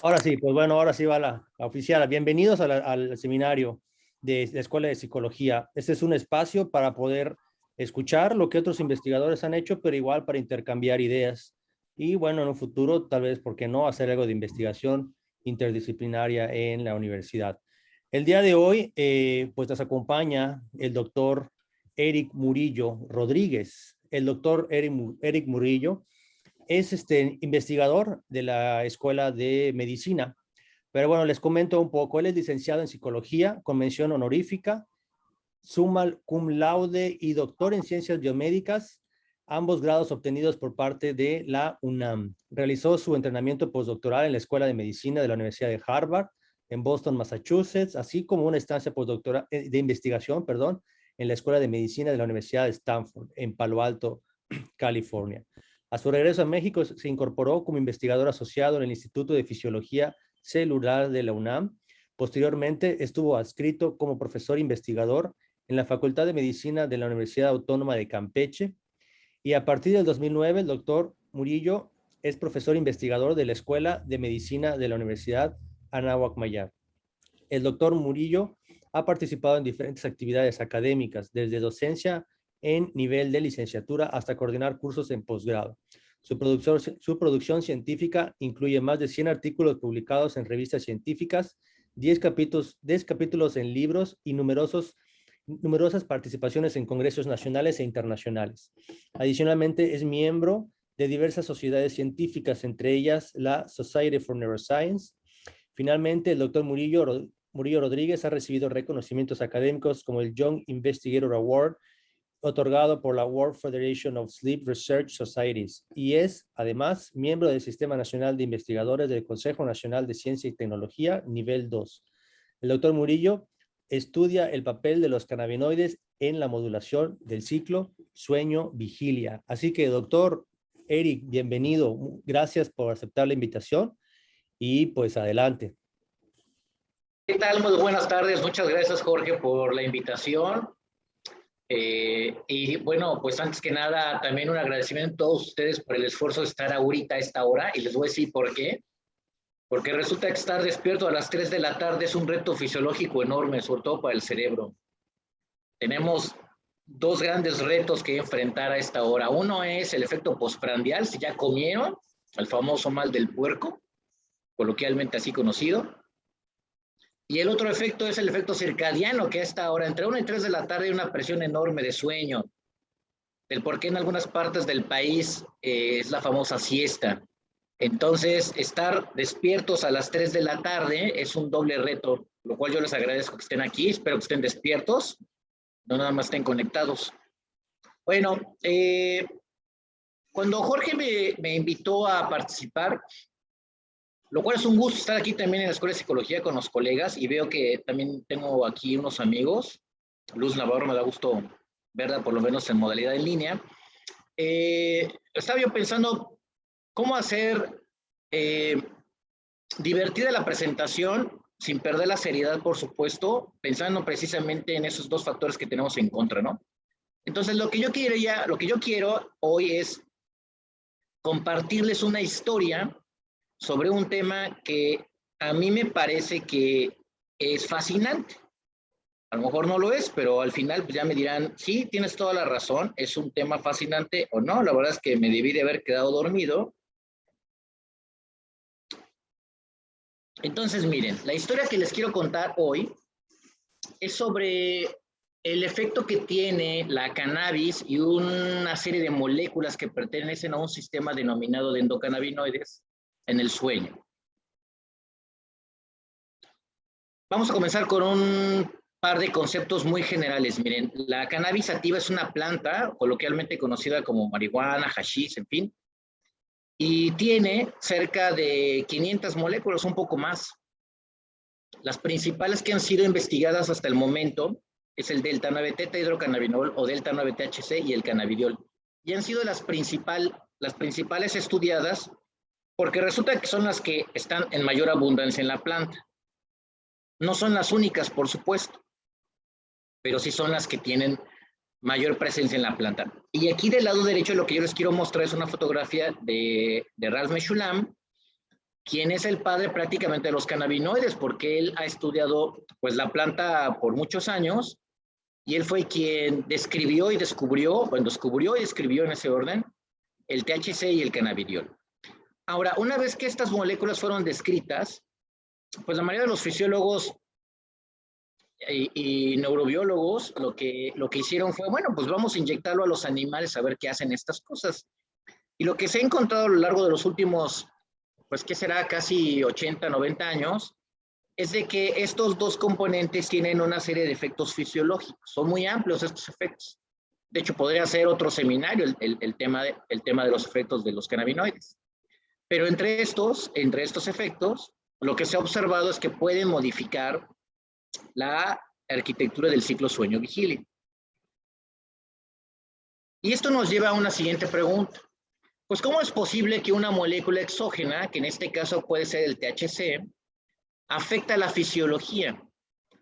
Ahora sí, pues bueno, ahora sí va la oficial. Bienvenidos al seminario de la Escuela de Psicología. Este es un espacio para poder escuchar lo que otros investigadores han hecho, pero igual para intercambiar ideas. Y bueno, en un futuro, tal vez, ¿por qué no?, hacer algo de investigación interdisciplinaria en la universidad. El día de hoy, pues nos acompaña el doctor Eric Murillo Rodríguez. El doctor Eric Murillo es investigador de la Escuela de Medicina. Pero bueno, les comento un poco. Él es licenciado en Psicología con mención honorífica, summa cum laude y doctor en Ciencias Biomédicas, ambos grados obtenidos por parte de la UNAM. Realizó su entrenamiento postdoctoral en la Escuela de Medicina de la Universidad de Harvard, en Boston, Massachusetts, así como una estancia postdoctoral de investigación, perdón, en la Escuela de Medicina de la Universidad de Stanford, en Palo Alto, California. A su regreso a México, se incorporó como investigador asociado en el Instituto de Fisiología Celular de la UNAM. Posteriormente, estuvo adscrito como profesor investigador en la Facultad de Medicina de la Universidad Autónoma de Campeche. Y a partir del 2009, el doctor Murillo es profesor investigador de la Escuela de Medicina de la Universidad Anáhuac Maya. El doctor Murillo ha participado en diferentes actividades académicas, desde docencia en nivel de licenciatura hasta coordinar cursos en posgrado. Su producción científica incluye más de 100 artículos publicados en revistas científicas, 10 capítulos en libros y numerosas participaciones en congresos nacionales e internacionales. Adicionalmente, es miembro de diversas sociedades científicas, entre ellas la Society for Neuroscience. Finalmente, el doctor Murillo Rodríguez ha recibido reconocimientos académicos como el Young Investigator Award, otorgado por la World Federation of Sleep Research Societies, y es, además, miembro del Sistema Nacional de Investigadores del Consejo Nacional de Ciencia y Tecnología, nivel 2. El doctor Murillo estudia el papel de los cannabinoides en la modulación del ciclo sueño-vigilia. Así que, doctor Eric, bienvenido. Gracias por aceptar la invitación y pues adelante. ¿Qué tal? Muy buenas tardes. Muchas gracias, Jorge, por la invitación. Y bueno, pues antes que nada, también un agradecimiento a todos ustedes por el esfuerzo de estar ahorita a esta hora, y les voy a decir por qué. Porque resulta que estar despierto a las 3 de la tarde es un reto fisiológico enorme, sobre todo para el cerebro. Tenemos dos grandes retos que enfrentar a esta hora. Uno es el efecto postprandial, si ya comieron, el famoso mal del puerco, coloquialmente así conocido. Y el otro efecto es el efecto circadiano, que a esta hora, entre 1 y 3 de la tarde, hay una presión enorme de sueño. El por qué en algunas partes del país es la famosa siesta. Entonces, estar despiertos a las 3 de la tarde es un doble reto, lo cual yo les agradezco que estén aquí, espero que estén despiertos, no nada más estén conectados. Bueno, cuando Jorge me invitó a participar, lo cual es un gusto estar aquí también en la Escuela de Psicología con los colegas, y veo que también tengo aquí unos amigos. Luz Navarro, me da gusto verla por lo menos en modalidad en línea. Estaba yo pensando cómo hacer divertida la presentación sin perder la seriedad, por supuesto, pensando precisamente en esos dos factores que tenemos en contra, ¿no? Entonces, lo que yo quiero hoy es compartirles una historia sobre un tema que a mí me parece que es fascinante. A lo mejor no lo es, pero al final pues ya me dirán, sí, tienes toda la razón, es un tema fascinante o no. La verdad es que me debí de haber quedado dormido. Entonces, miren, la historia que les quiero contar hoy es sobre el efecto que tiene la cannabis y una serie de moléculas que pertenecen a un sistema denominado de endocannabinoides en el sueño. Vamos a comenzar con un par de conceptos muy generales. Miren, la cannabis sativa es una planta coloquialmente conocida como marihuana, hashish, en fin, y tiene cerca de 500 moléculas, un poco más. Las principales que han sido investigadas hasta el momento es el delta-9-tetrahidrocannabinol o delta-9-THC y el cannabidiol. Y han sido las principales estudiadas porque resulta que son las que están en mayor abundancia en la planta. No son las únicas, por supuesto, pero sí son las que tienen mayor presencia en la planta. Y aquí del lado derecho lo que yo les quiero mostrar es una fotografía de Ralph Meshulam, quien es el padre prácticamente de los cannabinoides, porque él ha estudiado pues la planta por muchos años, y él fue quien describió y descubrió, bueno, descubrió y describió en ese orden, el THC y el cannabidiol. Ahora, una vez que estas moléculas fueron descritas, pues la mayoría de los fisiólogos y neurobiólogos lo que hicieron fue, bueno, pues vamos a inyectarlo a los animales a ver qué hacen estas cosas. Y lo que se ha encontrado a lo largo de los últimos, pues, ¿qué será? Casi 80, 90 años, es de que estos dos componentes tienen una serie de efectos fisiológicos. Son muy amplios estos efectos. De hecho, podría ser otro seminario el tema de los efectos de los cannabinoides. Pero entre estos efectos, lo que se ha observado es que pueden modificar la arquitectura del ciclo sueño-vigilia. Y esto nos lleva a una siguiente pregunta. Pues, ¿cómo es posible que una molécula exógena, que en este caso puede ser el THC, afecta la fisiología?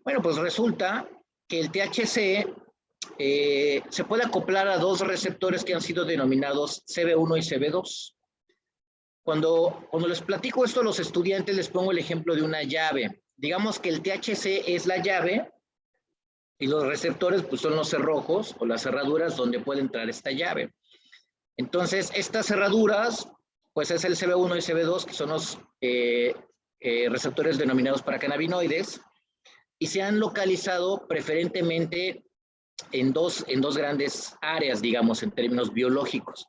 Bueno, pues resulta que el THC se puede acoplar a dos receptores que han sido denominados CB1 y CB2. Cuando les platico esto a los estudiantes, les pongo el ejemplo de una llave. Digamos que el THC es la llave y los receptores pues, son los cerrojos o las cerraduras donde puede entrar esta llave. Entonces, estas cerraduras, pues es el CB1 y CB2, que son los receptores denominados para cannabinoides, y se han localizado preferentemente en dos grandes áreas, digamos, en términos biológicos.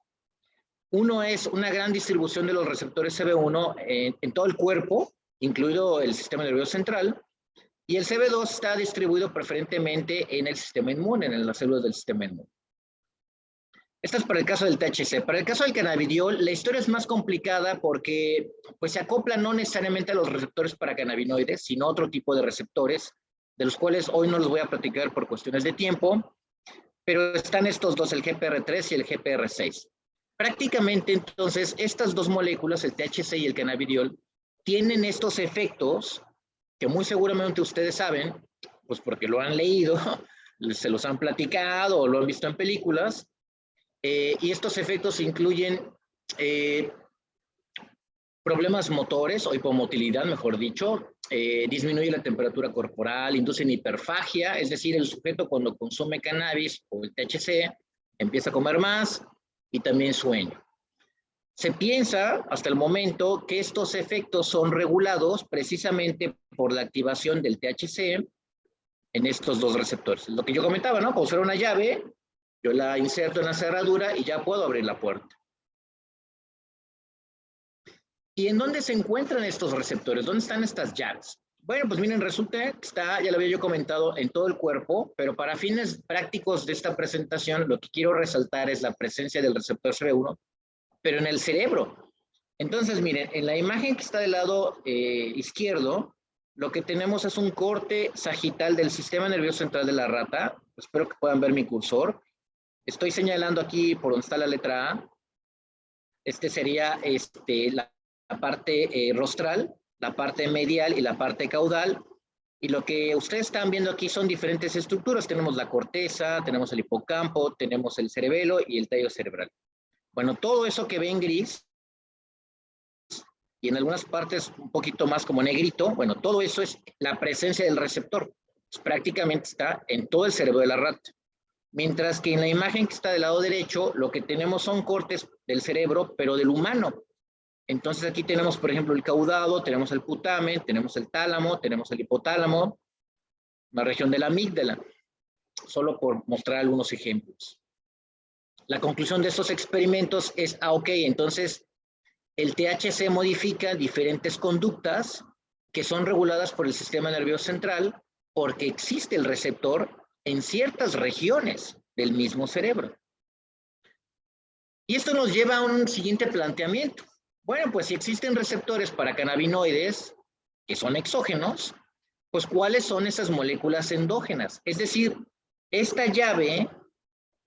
Uno es una gran distribución de los receptores CB1 en todo el cuerpo, incluido el sistema nervioso central, y el CB2 está distribuido preferentemente en el sistema inmune, en las células del sistema inmune. Esto es para el caso del THC. Para el caso del cannabidiol, la historia es más complicada porque pues, se acopla no necesariamente a los receptores para cannabinoides, sino a otro tipo de receptores, de los cuales hoy no les voy a platicar por cuestiones de tiempo, pero están estos dos, el GPR3 y el GPR6. Prácticamente, entonces, estas dos moléculas, el THC y el cannabidiol, tienen estos efectos que muy seguramente ustedes saben, pues porque lo han leído, se los han platicado o lo han visto en películas, y estos efectos incluyen problemas motores o hipomotilidad, mejor dicho, disminuye la temperatura corporal, inducen hiperfagia, es decir, el sujeto cuando consume cannabis o el THC empieza a comer más y también sueño. Se piensa hasta el momento que estos efectos son regulados precisamente por la activación del THC en estos dos receptores. Lo que yo comentaba, ¿no? Como si fuera una llave, yo la inserto en la cerradura y ya puedo abrir la puerta. ¿Y en dónde se encuentran estos receptores? ¿Dónde están estas llaves? Bueno, pues miren, resulta que está, ya lo había yo comentado, en todo el cuerpo, pero para fines prácticos de esta presentación, lo que quiero resaltar es la presencia del receptor CB1, pero en el cerebro. Entonces, miren, en la imagen que está del lado izquierdo, lo que tenemos es un corte sagital del sistema nervioso central de la rata. Espero que puedan ver mi cursor. Estoy señalando aquí por donde está la letra A. Este sería la parte rostral, la parte medial y la parte caudal. Y lo que ustedes están viendo aquí son diferentes estructuras. Tenemos la corteza, tenemos el hipocampo, tenemos el cerebelo y el tallo cerebral. Bueno, todo eso que ven gris y en algunas partes un poquito más como negrito, bueno, todo eso es la presencia del receptor. Pues prácticamente está en todo el cerebro de la rata. Mientras que en la imagen que está del lado derecho, lo que tenemos son cortes del cerebro, pero del humano. Entonces aquí tenemos, por ejemplo, el caudado, tenemos el putamen, tenemos el tálamo, tenemos el hipotálamo, la región de la amígdala, solo por mostrar algunos ejemplos. La conclusión de estos experimentos es, ok, entonces el THC modifica diferentes conductas que son reguladas por el sistema nervioso central porque existe el receptor en ciertas regiones del mismo cerebro. Y esto nos lleva a un siguiente planteamiento. Bueno, pues si existen receptores para cannabinoides que son exógenos, pues ¿cuáles son esas moléculas endógenas? Es decir, esta llave,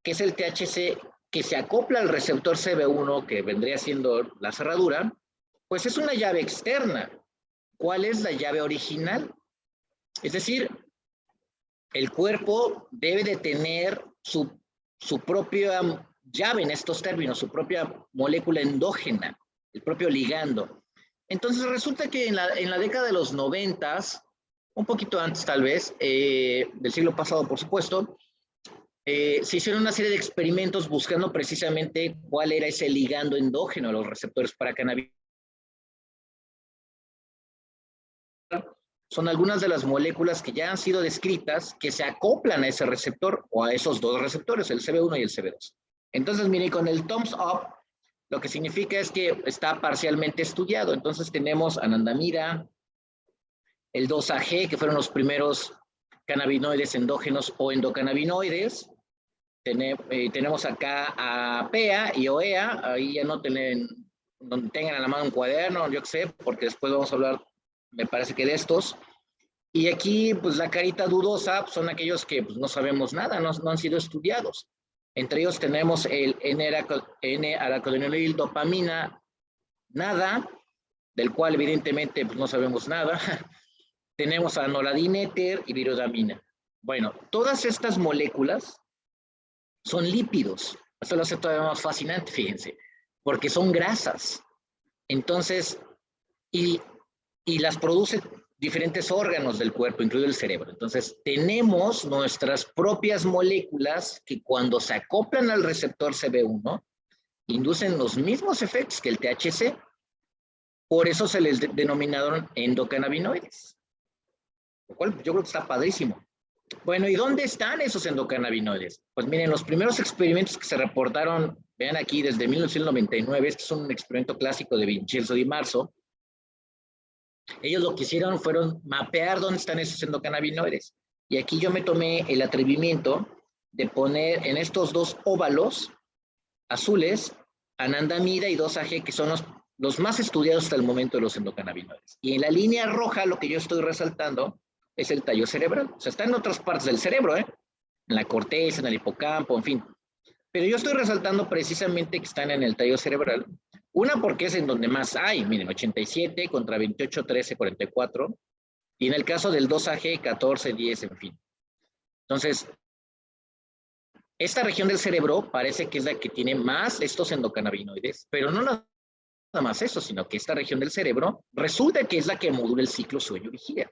que es el THC, que se acopla al receptor CB1, que vendría siendo la cerradura, pues es una llave externa. ¿Cuál es la llave original? Es decir, el cuerpo debe de tener su su propia llave en estos términos, su propia molécula endógena, el propio ligando. Entonces resulta que en la década de los 90, un poquito antes tal vez, del siglo pasado por supuesto, se hicieron una serie de experimentos buscando precisamente cuál era ese ligando endógeno a los receptores para cannabinoides. Son algunas de las moléculas que ya han sido descritas que se acoplan a ese receptor o a esos dos receptores, el CB1 y el CB2. Entonces, miren, con el thumbs up, lo que significa es que está parcialmente estudiado. Entonces tenemos anandamida, el 2-AG, que fueron los primeros cannabinoides endógenos o endocannabinoides. Tenemos acá a PEA y OEA, ahí ya no tengan a la mano un cuaderno, yo qué sé, porque después vamos a hablar, me parece que de estos. Y aquí, pues la carita dudosa son aquellos que pues, no sabemos nada, no han sido estudiados. Entre ellos tenemos el N-aracodenil dopamina, nada, del cual evidentemente pues, no sabemos nada. Tenemos a noradín-éter y virodamina. Bueno, todas estas moléculas son lípidos. Esto lo hace todavía más fascinante, fíjense, porque son grasas. Entonces, y las produce diferentes órganos del cuerpo, incluido el cerebro. Entonces, tenemos nuestras propias moléculas que cuando se acoplan al receptor CB1, inducen los mismos efectos que el THC. Por eso se les denominaron endocannabinoides. Lo cual yo creo que está padrísimo. Bueno, ¿y dónde están esos endocannabinoides? Pues miren, los primeros experimentos que se reportaron, vean aquí, desde 1999, este es un experimento clásico de Vincenzo Di Marzo. Ellos lo que hicieron fueron mapear dónde están esos endocannabinoides. Y aquí yo me tomé el atrevimiento de poner en estos dos óvalos azules, anandamida y 2-AG, que son los más estudiados hasta el momento de los endocannabinoides. Y en la línea roja, lo que yo estoy resaltando es el tallo cerebral. O sea, está en otras partes del cerebro, en la corteza, en el hipocampo, en fin. Pero yo estoy resaltando precisamente que están en el tallo cerebral. Una porque es en donde más hay, miren, 87 contra 28, 13, 44. Y en el caso del 2-AG, 14, 10, en fin. Entonces, esta región del cerebro parece que es la que tiene más estos endocannabinoides, pero no nada más eso, sino que esta región del cerebro resulta que es la que modula el ciclo sueño-vigilia.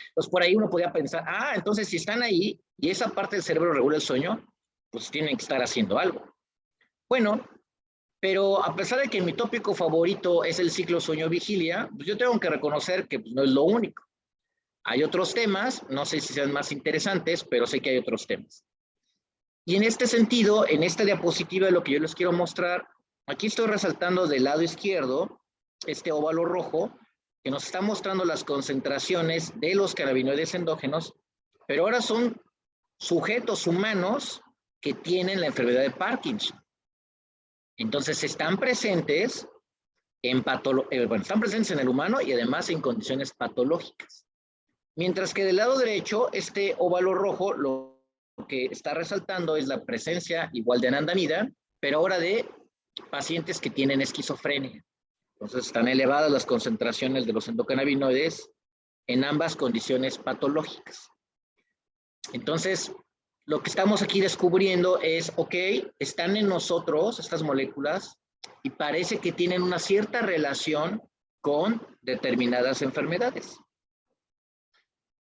Entonces, por ahí uno podría pensar, entonces si están ahí y esa parte del cerebro regula el sueño, pues tienen que estar haciendo algo. Bueno, pero a pesar de que mi tópico favorito es el ciclo sueño-vigilia, pues yo tengo que reconocer que pues, no es lo único. Hay otros temas, no sé si sean más interesantes, pero sé que hay otros temas. Y en este sentido, en esta diapositiva, lo que yo les quiero mostrar, aquí estoy resaltando del lado izquierdo, este óvalo rojo, que nos está mostrando las concentraciones de los cannabinoides endógenos, pero ahora son sujetos humanos que tienen la enfermedad de Parkinson. Entonces están presentes están presentes en el humano y además en condiciones patológicas. Mientras que del lado derecho, este óvalo rojo lo que está resaltando es la presencia igual de anandamida, pero ahora de pacientes que tienen esquizofrenia. Entonces están elevadas las concentraciones de los endocannabinoides en ambas condiciones patológicas. Entonces, lo que estamos aquí descubriendo es, ok, están en nosotros estas moléculas y parece que tienen una cierta relación con determinadas enfermedades.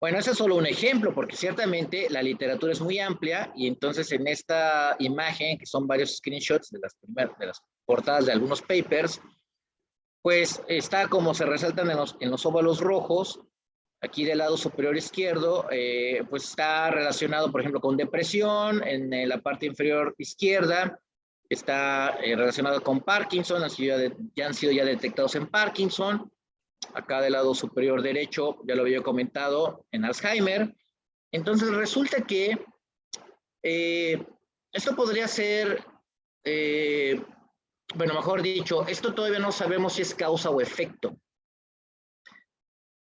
Bueno, ese es solo un ejemplo, porque ciertamente la literatura es muy amplia y entonces en esta imagen, que son varios screenshots de las portadas de algunos papers, pues está como se resaltan en los óvalos rojos, aquí del lado superior izquierdo, pues está relacionado, por ejemplo, con depresión, en la parte inferior izquierda, está relacionado con Parkinson, ya han sido detectados en Parkinson, acá del lado superior derecho, ya lo había comentado, en Alzheimer. Entonces resulta que esto podría ser, bueno, mejor dicho, esto todavía no sabemos si es causa o efecto,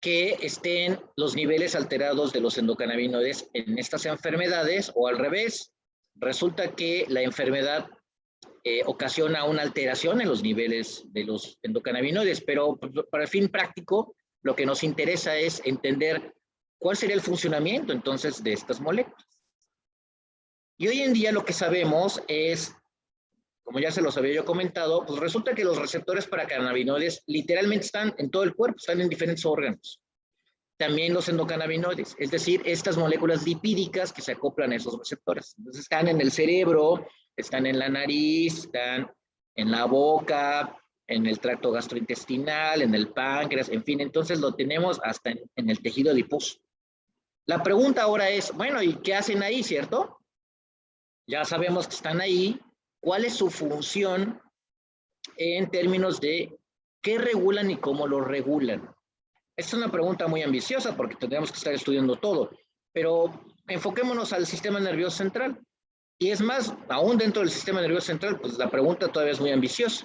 que estén los niveles alterados de los endocannabinoides en estas enfermedades o al revés. Resulta que la enfermedad ocasiona una alteración en los niveles de los endocannabinoides, pero para el fin práctico, lo que nos interesa es entender cuál sería el funcionamiento entonces de estas moléculas. Y hoy en día lo que sabemos es, como ya se los había yo comentado, pues resulta que los receptores para cannabinoides literalmente están en todo el cuerpo, están en diferentes órganos. También los endocannabinoides, es decir, estas moléculas lipídicas que se acoplan a esos receptores. Entonces están en el cerebro, están en la nariz, están en la boca, en el tracto gastrointestinal, en el páncreas, en fin, entonces lo tenemos hasta en el tejido adiposo. La pregunta ahora es, bueno, ¿y qué hacen ahí, cierto? Ya sabemos que están ahí. ¿Cuál es su función en términos de qué regulan y cómo lo regulan? Esta es una pregunta muy ambiciosa porque tendríamos que estar estudiando todo, pero enfoquémonos al sistema nervioso central. Y es más, aún dentro del sistema nervioso central, pues la pregunta todavía es muy ambiciosa.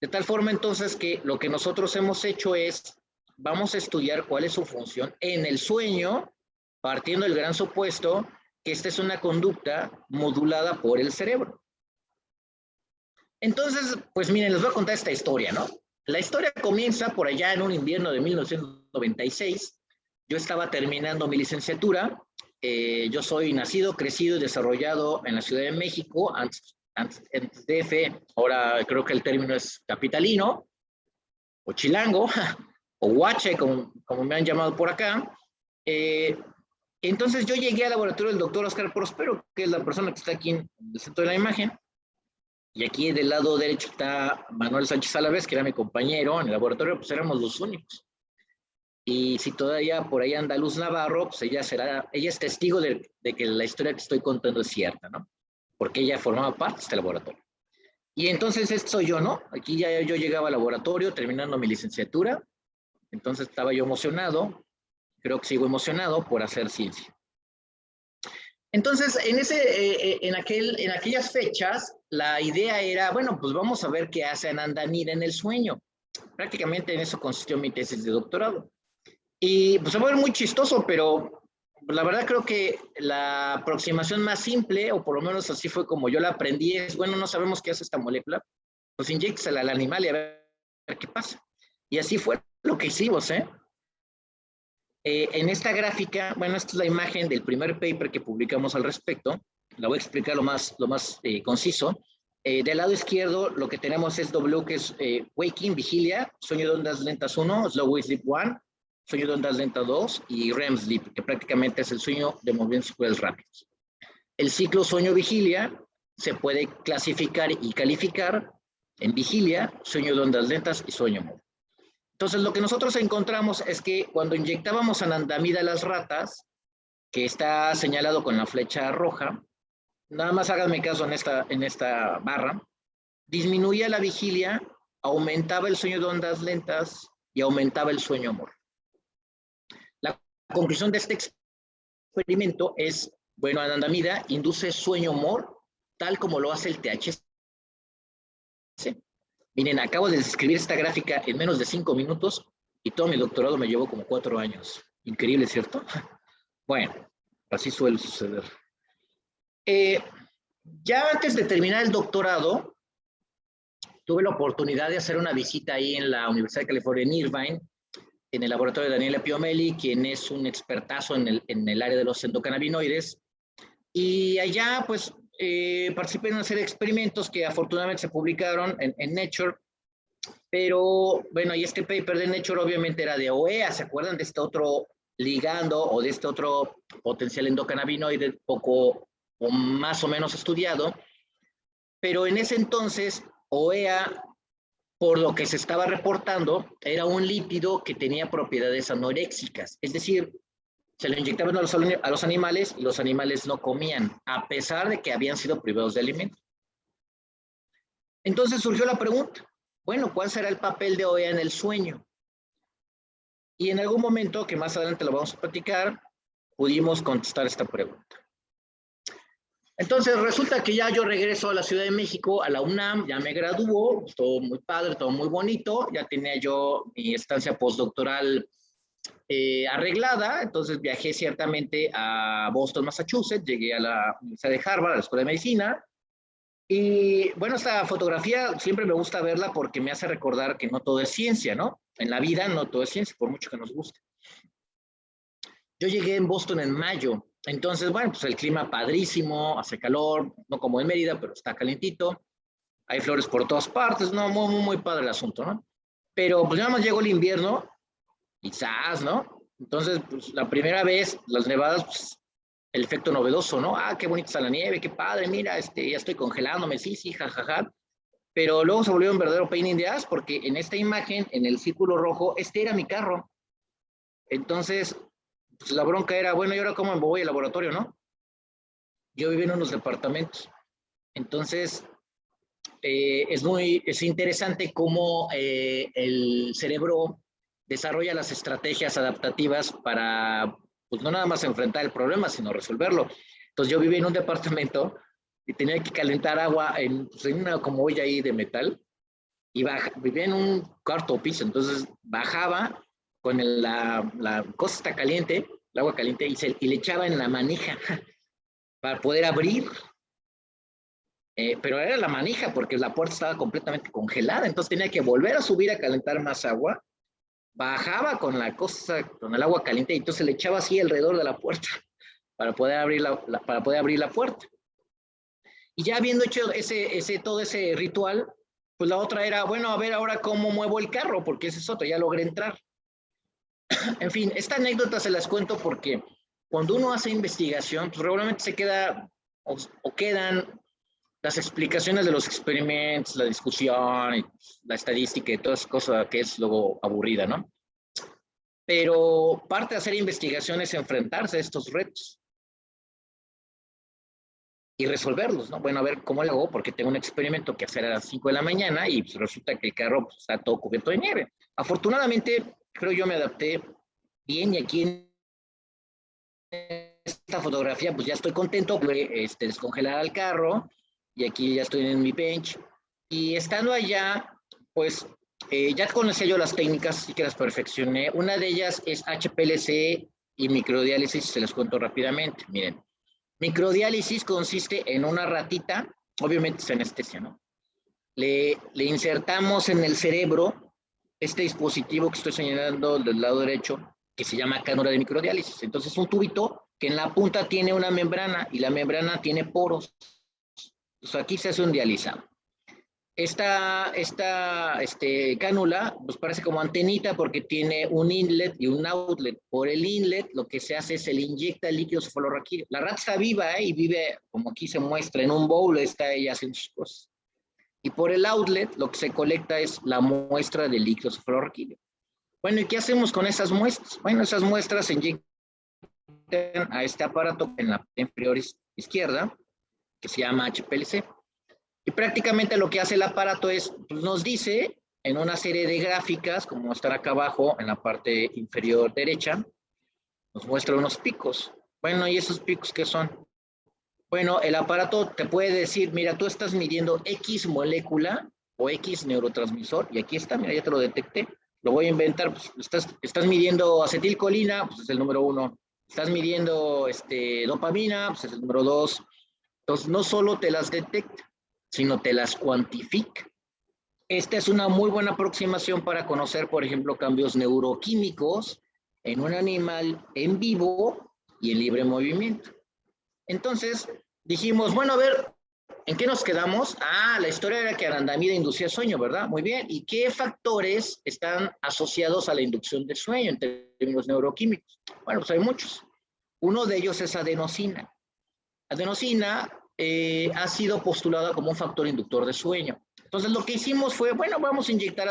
De tal forma entonces que lo que nosotros hemos hecho es, vamos a estudiar cuál es su función en el sueño, partiendo del gran supuesto que esta es una conducta modulada por el cerebro. Entonces, pues miren, les voy a contar esta historia, ¿no? La historia comienza por allá en un invierno de 1996. Yo estaba terminando mi licenciatura. Yo soy nacido, crecido y desarrollado en la Ciudad de México, antes DF, ahora creo que el término es capitalino, o chilango, o huache, como me han llamado por acá. Entonces yo llegué al laboratorio del doctor Oscar Prospero, que es la persona que está aquí en el centro de la imagen. Y aquí del lado derecho está Manuel Sánchez Alavés, que era mi compañero en el laboratorio, pues éramos los únicos. Y si todavía por ahí anda Luz Navarro, pues ella es testigo de que la historia que estoy contando es cierta, ¿no? Porque ella formaba parte de este laboratorio. Y entonces esto soy yo, ¿no? Aquí ya yo llegaba al laboratorio terminando mi licenciatura, entonces estaba yo emocionado, creo que sigo emocionado por hacer ciencia. Entonces, en aquellas fechas, la idea era, bueno, pues vamos a ver qué hace anandamida en el sueño. Prácticamente en eso consistió mi tesis de doctorado. Y pues se va a ver muy chistoso, pero la verdad creo que la aproximación más simple, o por lo menos así fue como yo la aprendí, es, bueno, no sabemos qué hace esta molécula, pues inyéctesela al animal y a ver qué pasa. Y así fue lo que hicimos, ¿eh? En esta gráfica, bueno, esta es la imagen del primer paper que publicamos al respecto. La voy a explicar lo más conciso. Del lado izquierdo, lo que tenemos es W, que es Waking, vigilia, sueño de ondas lentas 1, Slow Wave Sleep 1, sueño de ondas lentas 2 y REM Sleep, que prácticamente es el sueño de movimientos cerebrales rápidos. El ciclo sueño-vigilia se puede clasificar y calificar en vigilia, sueño de ondas lentas y sueño móvil. Entonces, lo que nosotros encontramos es que cuando inyectábamos anandamida a las ratas, que está señalado con la flecha roja, nada más háganme caso en esta barra, disminuía la vigilia, aumentaba el sueño de ondas lentas y aumentaba el sueño MOR. La conclusión de este experimento es, bueno, anandamida induce sueño MOR tal como lo hace el THC. Miren, acabo de describir esta gráfica en menos de 5 minutos y todo mi doctorado me llevó como 4 años. Increíble, ¿cierto? Bueno, así suele suceder. Ya antes de terminar el doctorado, tuve la oportunidad de hacer una visita ahí en la Universidad de California en Irvine, en el laboratorio de Daniela Piomelli, quien es un expertazo en el área de los endocannabinoides. Y allá, pues, participé en una serie de experimentos que afortunadamente se publicaron en Nature, pero bueno, y este paper de Nature obviamente era de OEA, ¿se acuerdan de este otro ligando o de este otro potencial endocannabinoide poco o más o menos estudiado? Pero en ese entonces, OEA, por lo que se estaba reportando, era un lípido que tenía propiedades anoréxicas, es decir, se lo inyectaban a los animales y los animales no comían, a pesar de que habían sido privados de alimento. Entonces surgió la pregunta, bueno, ¿cuál será el papel de OEA en el sueño? Y en algún momento, que más adelante lo vamos a platicar, pudimos contestar esta pregunta. Entonces resulta que ya yo regreso a la Ciudad de México, a la UNAM, ya me graduó, todo muy padre, todo muy bonito, ya tenía yo mi estancia postdoctoral arreglada, entonces viajé ciertamente a Boston, Massachusetts, llegué a la Universidad de Harvard, a la Escuela de Medicina, y bueno, esta fotografía siempre me gusta verla porque me hace recordar que no todo es ciencia, ¿no? En la vida no todo es ciencia, por mucho que nos guste. Yo llegué en Boston en mayo Entonces, bueno, pues el clima padrísimo, hace calor, no como en Mérida, pero está calentito. Hay flores por todas partes, no, muy, muy, muy padre el asunto, ¿no? Pero pues nada más llegó el invierno, quizás, ¿no? Entonces, pues la primera vez, las nevadas, pues el efecto novedoso, ¿no? Ah, qué bonita está la nieve, qué padre, mira, ya estoy congelándome, sí, sí, jajaja. Pero luego se volvió un verdadero pain in the ass, porque en esta imagen, en el círculo rojo, este era mi carro. Entonces, pues la bronca era, bueno, ¿y ahora cómo me voy al laboratorio, no? Yo vivía en unos departamentos. Entonces, es interesante cómo el cerebro desarrolla las estrategias adaptativas para, pues no nada más enfrentar el problema, sino resolverlo. Entonces yo vivía en un departamento y tenía que calentar agua pues en una como olla ahí de metal y vivía en un cuarto piso, entonces bajaba con la cosa está caliente, el agua caliente, y le echaba en la manija para poder abrir, pero era la manija porque la puerta estaba completamente congelada, entonces tenía que volver a subir a calentar más agua, bajaba con la cosa, con el agua caliente, y entonces le echaba así alrededor de la puerta para poder abrir para poder abrir la puerta. Y ya habiendo hecho todo ese ritual, pues la otra era, bueno, a ver ahora cómo muevo el carro, porque ese es otro, ya logré entrar. En fin, esta anécdota se las cuento porque cuando uno hace investigación, pues regularmente se queda o quedan las explicaciones de los experimentos, la discusión, la estadística y todas esas cosas que es luego aburrida, ¿no? Pero parte de hacer investigación es enfrentarse a estos retos y resolverlos, ¿no? Bueno, a ver cómo lo hago, porque tengo un experimento que hacer a las 5 de la mañana y pues, resulta que el carro pues, está todo cubierto de nieve. Afortunadamente, creo yo me adapté bien y aquí en esta fotografía pues ya estoy contento, descongelar al carro y aquí ya estoy en mi bench. Y estando allá, pues ya conocía yo las técnicas y que las perfeccioné. Una de ellas es HPLC y microdiálisis, se les cuento rápidamente. Miren, microdiálisis consiste en una ratita, obviamente es anestesia, ¿no? Le insertamos en el cerebro este dispositivo que estoy señalando del lado derecho, que se llama cánula de microdiálisis. Entonces, es un tubito que en la punta tiene una membrana y la membrana tiene poros. Entonces, aquí se hace un dializado. Esta cánula pues parece como antenita porque tiene un inlet y un outlet. Por el inlet lo que se hace es se le inyecta el líquido cefalorraquídeo. La rata está viva y vive, como aquí se muestra, en un bowl, está ella haciendo sus cosas. Y por el outlet lo que se colecta es la muestra de líquido cefalorraquídeo. Bueno, ¿y qué hacemos con esas muestras? Bueno, esas muestras se inyectan a este aparato en la inferior izquierda, que se llama HPLC. Y prácticamente lo que hace el aparato es, pues nos dice en una serie de gráficas, como están acá abajo en la parte inferior derecha, nos muestra unos picos. Bueno, ¿y esos picos qué son? Bueno, el aparato te puede decir, mira, tú estás midiendo X molécula o X neurotransmisor, y aquí está, mira, ya te lo detecté. Lo voy a inventar, pues estás midiendo acetilcolina, pues es el número 1. Estás midiendo dopamina, pues es el número 2. Entonces, no solo te las detecta, sino te las cuantifica. Esta es una muy buena aproximación para conocer, por ejemplo, cambios neuroquímicos en un animal en vivo y en libre movimiento. Entonces, dijimos, bueno, a ver, ¿en qué nos quedamos? Ah, la historia era que anandamida inducía sueño, ¿verdad? Muy bien. ¿Y qué factores están asociados a la inducción de sueño en términos neuroquímicos? Bueno, pues hay muchos. Uno de ellos es adenosina. Adenosina ha sido postulada como un factor inductor de sueño. Entonces, lo que hicimos fue, bueno, vamos a inyectar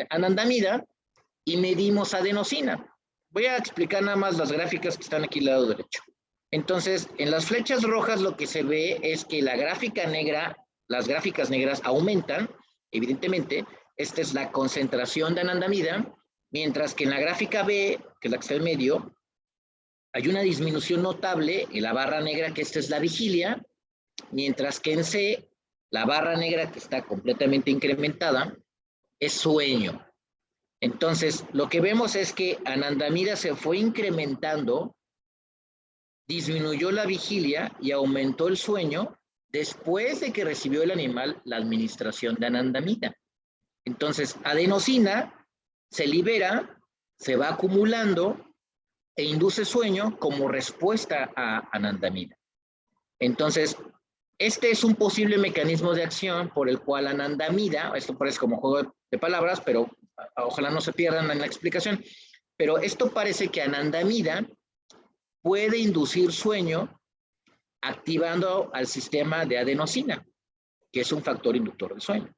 anandamida y medimos adenosina. Voy a explicar nada más las gráficas que están aquí al lado derecho. Entonces, en las flechas rojas lo que se ve es que la gráfica negra, las gráficas negras aumentan, evidentemente, esta es la concentración de anandamida, mientras que en la gráfica B, que es la que está en medio, hay una disminución notable en la barra negra, que esta es la vigilia, mientras que en C, la barra negra que está completamente incrementada, es sueño. Entonces, lo que vemos es que anandamida se fue incrementando, disminuyó la vigilia y aumentó el sueño después de que recibió el animal la administración de anandamida. Entonces, adenosina se libera, se va acumulando e induce sueño como respuesta a anandamida. Entonces, este es un posible mecanismo de acción por el cual anandamida, esto parece como juego de palabras, pero ojalá no se pierdan en la explicación, pero esto parece que anandamida puede inducir sueño activando al sistema de adenosina, que es un factor inductor de sueño.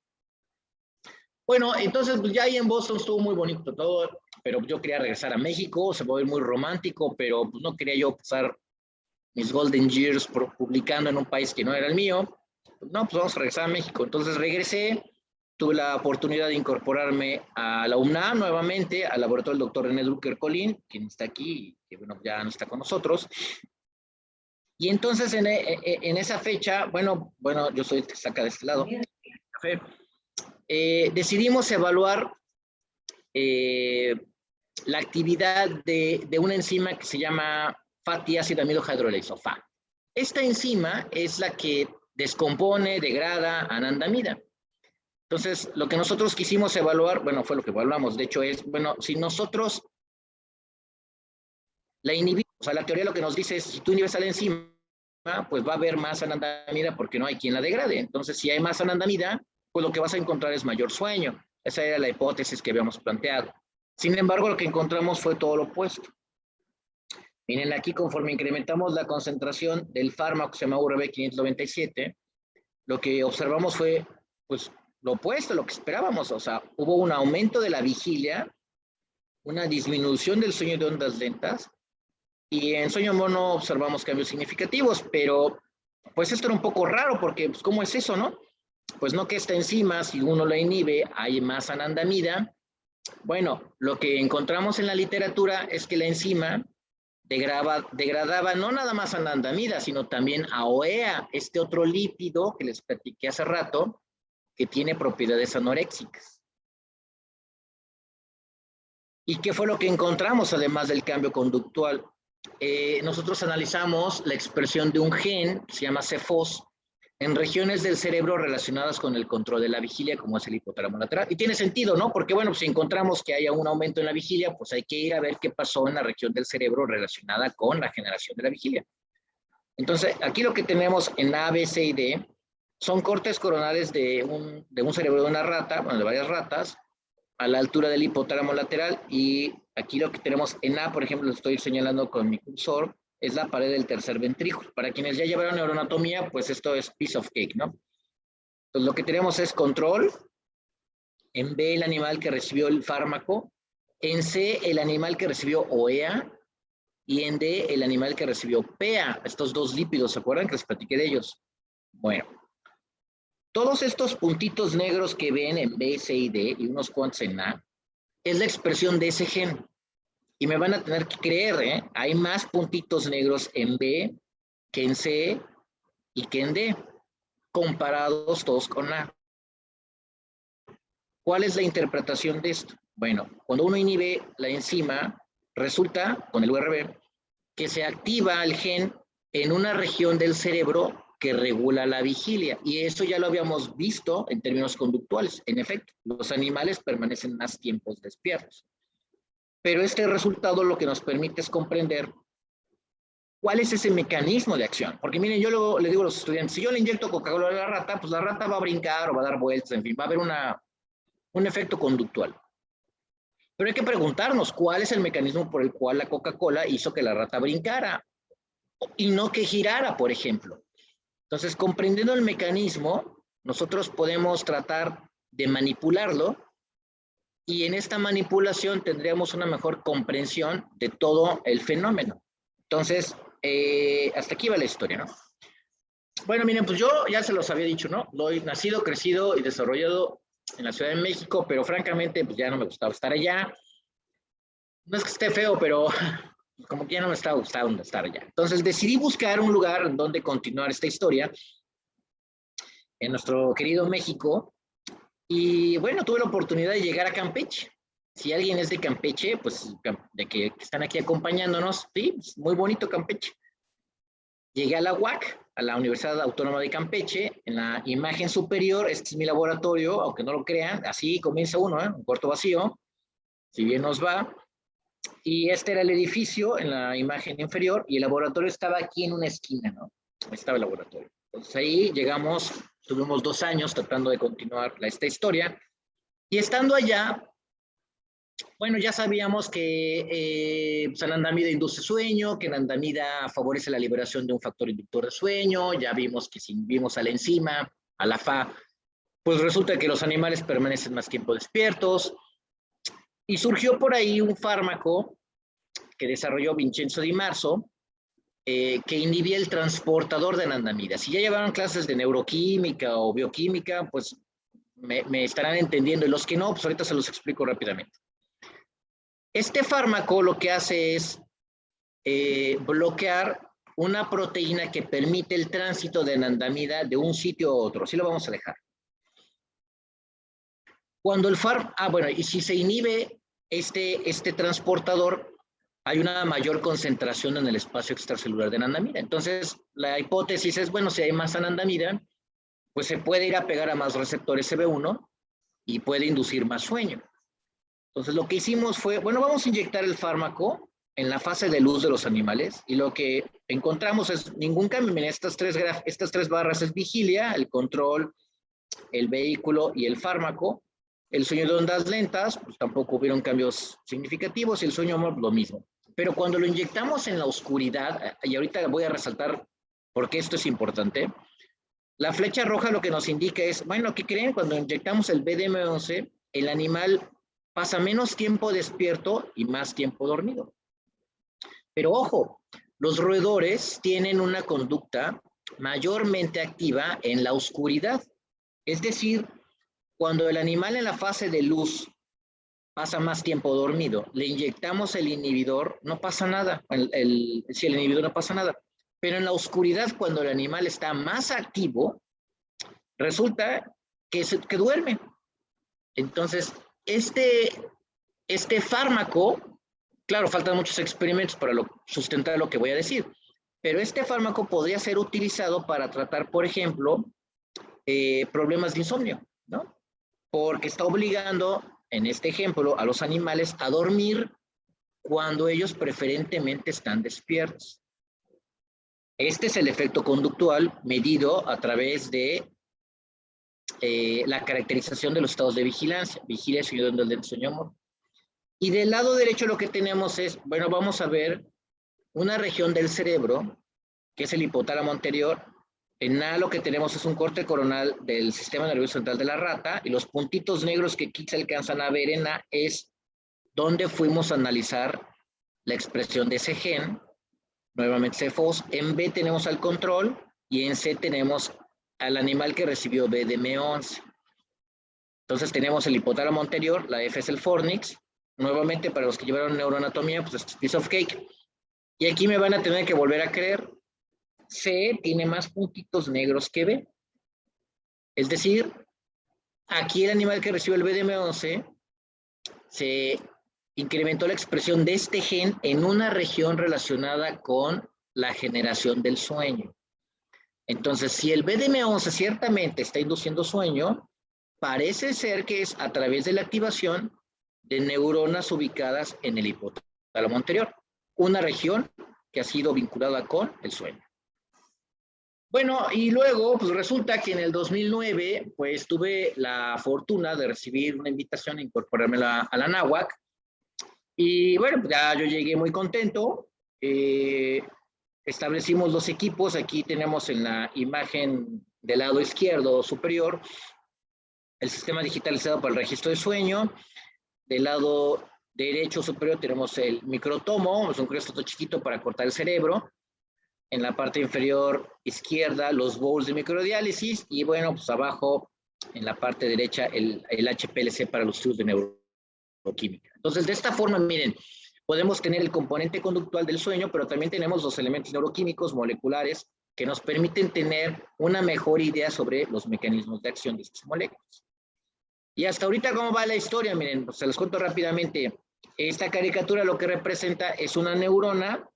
Bueno, entonces pues ya ahí en Boston estuvo muy bonito todo, pero yo quería regresar a México, se va a ver muy romántico, pero pues no quería yo pasar mis golden years publicando en un país que no era el mío. No, pues vamos a regresar a México. Entonces regresé, tuve la oportunidad de incorporarme a la UNAM nuevamente, al laboratorio del doctor René Drucker Colín, quien está aquí, que bueno, ya no está con nosotros. Y entonces en esa fecha, bueno, yo soy el que está acá de este lado, decidimos evaluar la actividad de una enzima que se llama fatty acid amido hydrolase, FA. Esta enzima es la que descompone, degrada anandamida. Entonces, lo que nosotros quisimos evaluar, bueno, fue lo que evaluamos, de hecho es, bueno, si nosotros la inhibimos, o sea, la teoría lo que nos dice es, si tú inhibes a la enzima, pues va a haber más anandamida porque no hay quien la degrade. Entonces, si hay más anandamida, pues lo que vas a encontrar es mayor sueño. Esa era la hipótesis que habíamos planteado. Sin embargo, lo que encontramos fue todo lo opuesto. Miren aquí, conforme incrementamos la concentración del fármaco que se llama URB 597, lo que observamos fue, pues, lo opuesto a lo que esperábamos. O sea, hubo un aumento de la vigilia, una disminución del sueño de ondas lentas, y en sueño mono observamos cambios significativos, pero pues esto era un poco raro porque, pues, ¿cómo es eso, no? Pues no que esta enzima, si uno la inhibe, hay más anandamida. Bueno, lo que encontramos en la literatura es que la enzima degradaba no nada más anandamida, sino también a OEA, este otro lípido que les platiqué hace rato, que tiene propiedades anoréxicas. ¿Y qué fue lo que encontramos además del cambio conductual? Nosotros analizamos la expresión de un gen que se llama CFOS en regiones del cerebro relacionadas con el control de la vigilia, como es el hipotálamo lateral. Y tiene sentido, ¿no? Porque, bueno, si encontramos que haya un aumento en la vigilia, pues hay que ir a ver qué pasó en la región del cerebro relacionada con la generación de la vigilia. Entonces, aquí lo que tenemos en A, B, C y D son cortes coronales de un cerebro de una rata, bueno, de varias ratas, a la altura del hipotálamo lateral, y aquí lo que tenemos en A, por ejemplo, lo estoy señalando con mi cursor, es la pared del tercer ventrículo. Para quienes ya llevaron neuroanatomía, pues esto es piece of cake, ¿no? Entonces lo que tenemos es control, en B el animal que recibió el fármaco, en C el animal que recibió OEA, y en D el animal que recibió PEA, estos dos lípidos, ¿se acuerdan que les platiqué de ellos? Bueno, todos estos puntitos negros que ven en B, C y D, y unos cuantos en A, es la expresión de ese gen. Y me van a tener que creer, ¿eh? Hay más puntitos negros en B que en C y que en D, comparados todos con A. ¿Cuál es la interpretación de esto? Bueno, cuando uno inhibe la enzima, resulta, con el URB, que se activa el gen en una región del cerebro que regula la vigilia. Y eso ya lo habíamos visto en términos conductuales. En efecto, los animales permanecen más tiempos despiertos. Pero este resultado lo que nos permite es comprender cuál es ese mecanismo de acción. Porque miren, yo luego le digo a los estudiantes, si yo le inyecto Coca-Cola a la rata, pues la rata va a brincar o va a dar vueltas, en fin, va a haber un efecto conductual. Pero hay que preguntarnos cuál es el mecanismo por el cual la Coca-Cola hizo que la rata brincara y no que girara, por ejemplo. Entonces, comprendiendo el mecanismo, nosotros podemos tratar de manipularlo, y en esta manipulación tendríamos una mejor comprensión de todo el fenómeno. Entonces, hasta aquí va la historia, ¿no? Bueno, miren, pues yo ya se los había dicho, ¿no? Soy nacido, crecido y desarrollado en la Ciudad de México, pero francamente, pues ya no me gustaba estar allá. No es que esté feo, pero como que ya no me estaba gustando estar allá. Entonces decidí buscar un lugar en donde continuar esta historia en nuestro querido México. Y bueno, tuve la oportunidad de llegar a Campeche. Si alguien es de Campeche, pues de que están aquí acompañándonos, sí, pues, muy bonito Campeche. Llegué a la UAC, a la Universidad Autónoma de Campeche. En la imagen superior, este es mi laboratorio, aunque no lo crean, así comienza uno, un cuarto vacío, si bien nos va. Y este era el edificio en la imagen inferior y el laboratorio estaba aquí en una esquina, ¿no? Ahí estaba el laboratorio. Entonces ahí llegamos, tuvimos 2 años tratando de continuar esta historia. Y estando allá, bueno, ya sabíamos que pues, anandamida induce sueño, que anandamida favorece la liberación de un factor inductor de sueño, ya vimos que si vimos a la enzima, a la FA, pues resulta que los animales permanecen más tiempo despiertos. Y surgió por ahí un fármaco que desarrolló Vincenzo Di Marzo, que inhibía el transportador de anandamida. Si ya llevaron clases de neuroquímica o bioquímica, pues me estarán entendiendo. Y los que no, pues ahorita se los explico rápidamente. Este fármaco lo que hace es bloquear una proteína que permite el tránsito de anandamida de un sitio a otro. Así lo vamos a dejar. Cuando el bueno, y si se inhibe este transportador, hay una mayor concentración en el espacio extracelular de anandamida. Entonces, la hipótesis es, bueno, si hay más anandamida, pues se puede ir a pegar a más receptores CB1 y puede inducir más sueño. Entonces, lo que hicimos fue, bueno, vamos a inyectar el fármaco en la fase de luz de los animales y lo que encontramos es ningún cambio. Miren, estas tres barras es vigilia, el control, el vehículo y el fármaco. El sueño de ondas lentas, pues tampoco hubieron cambios significativos y el sueño lo mismo. Pero cuando lo inyectamos en la oscuridad, y ahorita voy a resaltar por qué esto es importante, la flecha roja lo que nos indica es, bueno, ¿qué creen? Cuando inyectamos el BDM11, el animal pasa menos tiempo despierto y más tiempo dormido. Pero ojo, los roedores tienen una conducta mayormente activa en la oscuridad. Es decir, cuando el animal en la fase de luz pasa más tiempo dormido, le inyectamos el inhibidor, no pasa nada. Si el inhibidor no pasa nada. Pero en la oscuridad, cuando el animal está más activo, resulta que duerme. Entonces, este fármaco, claro, faltan muchos experimentos para sustentar lo que voy a decir, pero este fármaco podría ser utilizado para tratar, por ejemplo, problemas de insomnio, ¿no? Porque está obligando, en este ejemplo, a los animales a dormir cuando ellos preferentemente están despiertos. Este es el efecto conductual medido a través de la caracterización de los estados de vigilancia, vigilia, sueño del sueño amor. Y del lado derecho lo que tenemos es, bueno, vamos a ver una región del cerebro, que es el hipotálamo anterior. En A lo que tenemos es un corte coronal del sistema nervioso central de la rata y los puntitos negros que aquí se alcanzan a ver en A es donde fuimos a analizar la expresión de ese gen, nuevamente CFOS. En B tenemos al control y en C tenemos al animal que recibió BDM11. Entonces tenemos el hipotálamo anterior, la F es el fornix, nuevamente para los que llevaron neuroanatomía, pues es piece of cake. Y aquí me van a tener que volver a creer. C tiene más puntitos negros que B. Es decir, aquí el animal que recibió el BDM11 se incrementó la expresión de este gen en una región relacionada con la generación del sueño. Entonces, si el BDM11 ciertamente está induciendo sueño, parece ser que es a través de la activación de neuronas ubicadas en el hipotálamo anterior, una región que ha sido vinculada con el sueño. Bueno, y luego, pues resulta que en el 2009, pues tuve la fortuna de recibir una invitación a incorporarme a la NAWAC. Y bueno, ya yo llegué muy contento. Establecimos los equipos. Aquí tenemos en la imagen del lado izquierdo superior el sistema digitalizado para el registro de sueño. Del lado derecho superior tenemos el microtomo, es un cristalito chiquito para cortar el cerebro. En la parte inferior izquierda los bowls de microdiálisis y bueno, pues abajo en la parte derecha el HPLC para los estudios de neuroquímica. Entonces, de esta forma, miren, podemos tener el componente conductual del sueño, pero también tenemos los elementos neuroquímicos moleculares que nos permiten tener una mejor idea sobre los mecanismos de acción de estas moléculas. Y hasta ahorita, ¿cómo va la historia? Miren, pues se los cuento rápidamente. Esta caricatura lo que representa es una neurona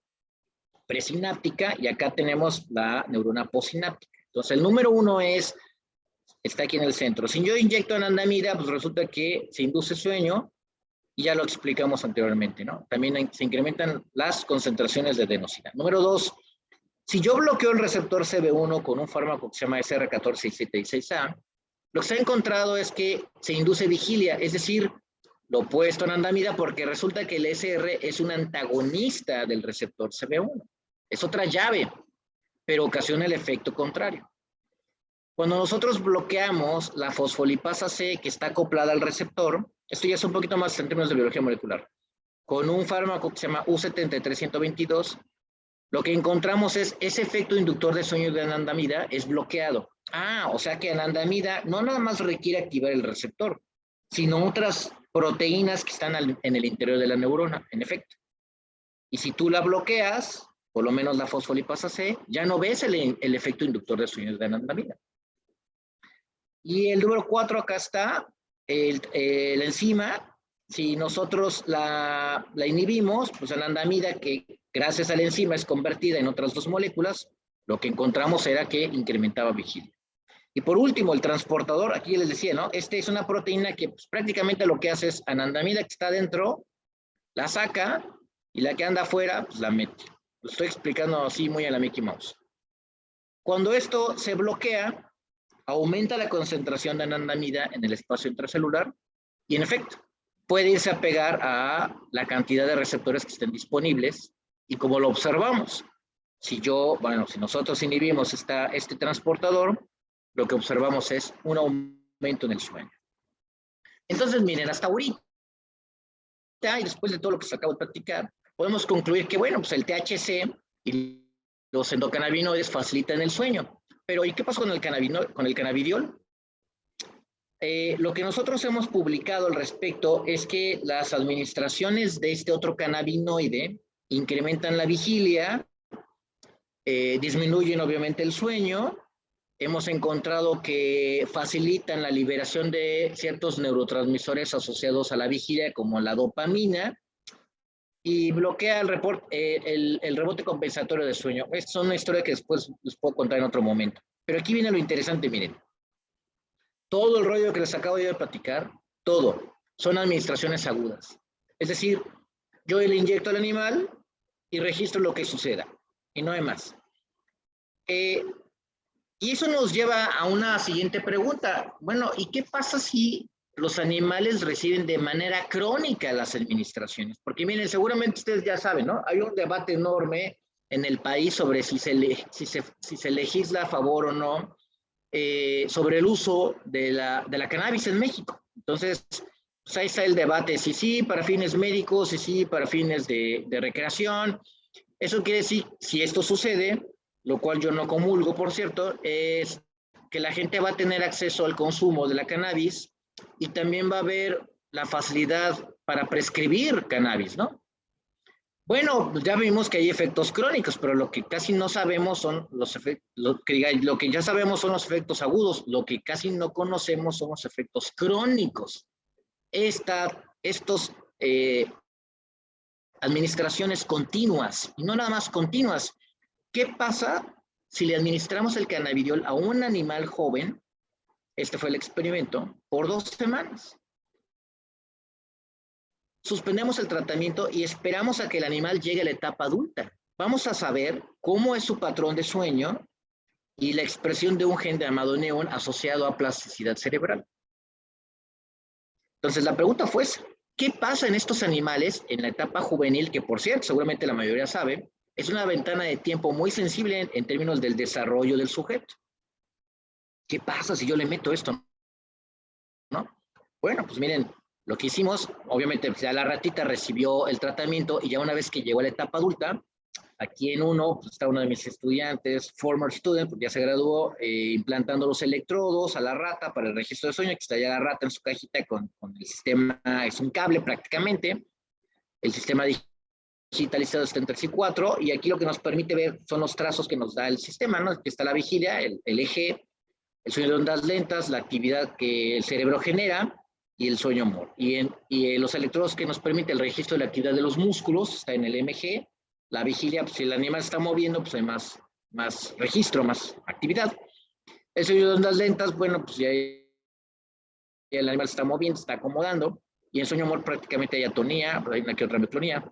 presináptica y acá tenemos la neurona postsináptica. Entonces, el número 1 está aquí en el centro. Si yo inyecto anandamida, pues resulta que se induce sueño y ya lo explicamos anteriormente, ¿no? También se incrementan las concentraciones de adenosina. Número 2, si yo bloqueo el receptor CB1 con un fármaco que se llama SR1476A, lo que se ha encontrado es que se induce vigilia, es decir, lo opuesto a anandamida, porque resulta que el SR es un antagonista del receptor CB1. Es otra llave, pero ocasiona el efecto contrario. Cuando nosotros bloqueamos la fosfolipasa C que está acoplada al receptor, esto ya es un poquito más en términos de biología molecular, con un fármaco que se llama U73122, lo que encontramos es ese efecto inductor de sueño de anandamida es bloqueado. O sea que anandamida no nada más requiere activar el receptor, sino otras proteínas que están en el interior de la neurona, en efecto. Y si tú la bloqueas, por lo menos la fosfolipasa C, ya no ves el efecto inductor de sueño de anandamida. Y el número 4 acá está, la enzima. Si nosotros la inhibimos, pues anandamida, que gracias a la enzima es convertida en otras dos moléculas, lo que encontramos era que incrementaba vigilia. Y por último, el transportador, aquí les decía, ¿no? Es una proteína que pues, prácticamente lo que hace es anandamida que está dentro, la saca, y la que anda afuera, pues la mete. Lo estoy explicando así muy a la Mickey Mouse. Cuando esto se bloquea, aumenta la concentración de anandamida en el espacio intracelular y en efecto puede irse a pegar a la cantidad de receptores que estén disponibles y como lo observamos, si nosotros inhibimos este transportador, lo que observamos es un aumento en el sueño. Entonces, miren, hasta ahorita y después de todo lo que se acaba de platicar, podemos concluir que, bueno, pues el THC y los endocannabinoides facilitan el sueño. Pero, ¿y qué pasa con el cannabidiol? Lo que nosotros hemos publicado al respecto es que las administraciones de este otro cannabinoide incrementan la vigilia, disminuyen obviamente el sueño. Hemos encontrado que facilitan la liberación de ciertos neurotransmisores asociados a la vigilia, como la dopamina, y bloquea el rebote compensatorio de sueño. Esta es una historia que después les puedo contar en otro momento. Pero aquí viene lo interesante, miren. Todo el rollo que les acabo de platicar, todo, son administraciones agudas. Es decir, yo le inyecto al animal y registro lo que suceda, y no hay más. Y eso nos lleva a una siguiente pregunta. Bueno, ¿y qué pasa si los animales reciben de manera crónica las administraciones? Porque miren, seguramente ustedes ya saben, ¿no? Hay un debate enorme en el país sobre si se legisla a favor o no sobre el uso de la cannabis en México. Entonces, pues ahí está el debate, si sí para fines médicos, si sí para fines de recreación. Eso quiere decir, si esto sucede, lo cual yo no comulgo, por cierto, es que la gente va a tener acceso al consumo de la cannabis y también va a haber la facilidad para prescribir cannabis, ¿no? Bueno, ya vimos que hay efectos crónicos, pero lo que casi no sabemos son los efectos, lo que ya sabemos son los efectos agudos, lo que casi no conocemos son los efectos crónicos. Estos administraciones continuas, y no nada más continuas. ¿Qué pasa si le administramos el cannabidiol a un animal joven? Este fue el experimento, por 2 semanas. Suspendemos el tratamiento y esperamos a que el animal llegue a la etapa adulta. Vamos a saber cómo es su patrón de sueño y la expresión de un gen llamado neón asociado a plasticidad cerebral. Entonces, la pregunta fue esa. ¿Qué pasa en estos animales en la etapa juvenil? Que, por cierto, seguramente la mayoría sabe, es una ventana de tiempo muy sensible en términos del desarrollo del sujeto. ¿Qué pasa si yo le meto esto? ¿No? Bueno, pues miren, lo que hicimos, obviamente ya la ratita recibió el tratamiento y ya una vez que llegó a la etapa adulta, aquí en uno pues está uno de mis estudiantes, former student, ya se graduó, implantando los electrodos a la rata para el registro de sueño. Aquí está ya la rata en su cajita con el sistema, es un cable prácticamente, el sistema digitalizado está en 3 y 4, y aquí lo que nos permite ver son los trazos que nos da el sistema, ¿no? Aquí está la vigilia, el EG, el sueño de ondas lentas, la actividad que el cerebro genera, y el sueño MOR. Y los electrodos que nos permite el registro de la actividad de los músculos, está en el MG, la vigilia, pues si el animal está moviendo, pues hay más registro, más actividad. El sueño de ondas lentas, bueno, pues ya el animal se está moviendo, se está acomodando. y en sueño humor prácticamente hay atonía, hay una que otra miotonía.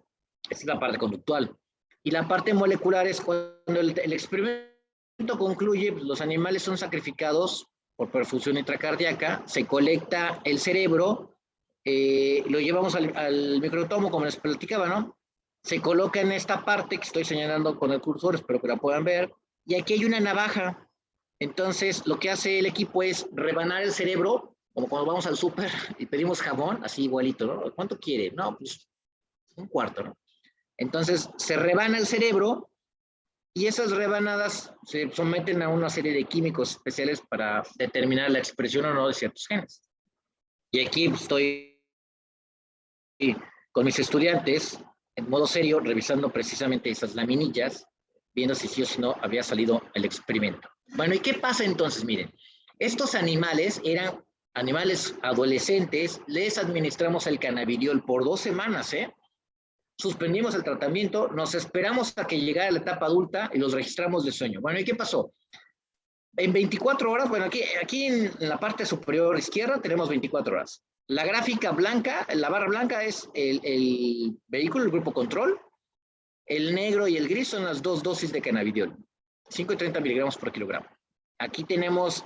Esta es la parte conductual. Y la parte molecular es cuando el experimento concluye, pues, los animales son sacrificados por perfusión intracardíaca, se colecta el cerebro, lo llevamos al microtomo, como les platicaba, ¿no? Se coloca en esta parte que estoy señalando con el cursor, espero que la puedan ver, y aquí hay una navaja. Entonces, lo que hace el equipo es rebanar el cerebro, como cuando vamos al súper y pedimos jabón, así igualito, ¿no? ¿Cuánto quiere? No, pues un cuarto, ¿no? Entonces, se rebana el cerebro y esas rebanadas se someten a una serie de químicos especiales para determinar la expresión o no de ciertos genes. Y aquí estoy con mis estudiantes en modo serio, revisando precisamente esas laminillas, viendo si sí o si no había salido el experimento. Bueno, ¿y qué pasa entonces? Miren, estos animales eran animales adolescentes, les administramos el cannabidiol por 2 semanas, ¿eh? Suspendimos el tratamiento, nos esperamos a que llegara la etapa adulta y los registramos de sueño. Bueno, ¿y qué pasó? En 24 horas, bueno, aquí en la parte superior izquierda tenemos 24 horas. La gráfica blanca, la barra blanca es el vehículo, el grupo control. El negro y el gris son las 2 dosis de cannabidiol, 5 y 30 miligramos por kilogramo. Aquí tenemos,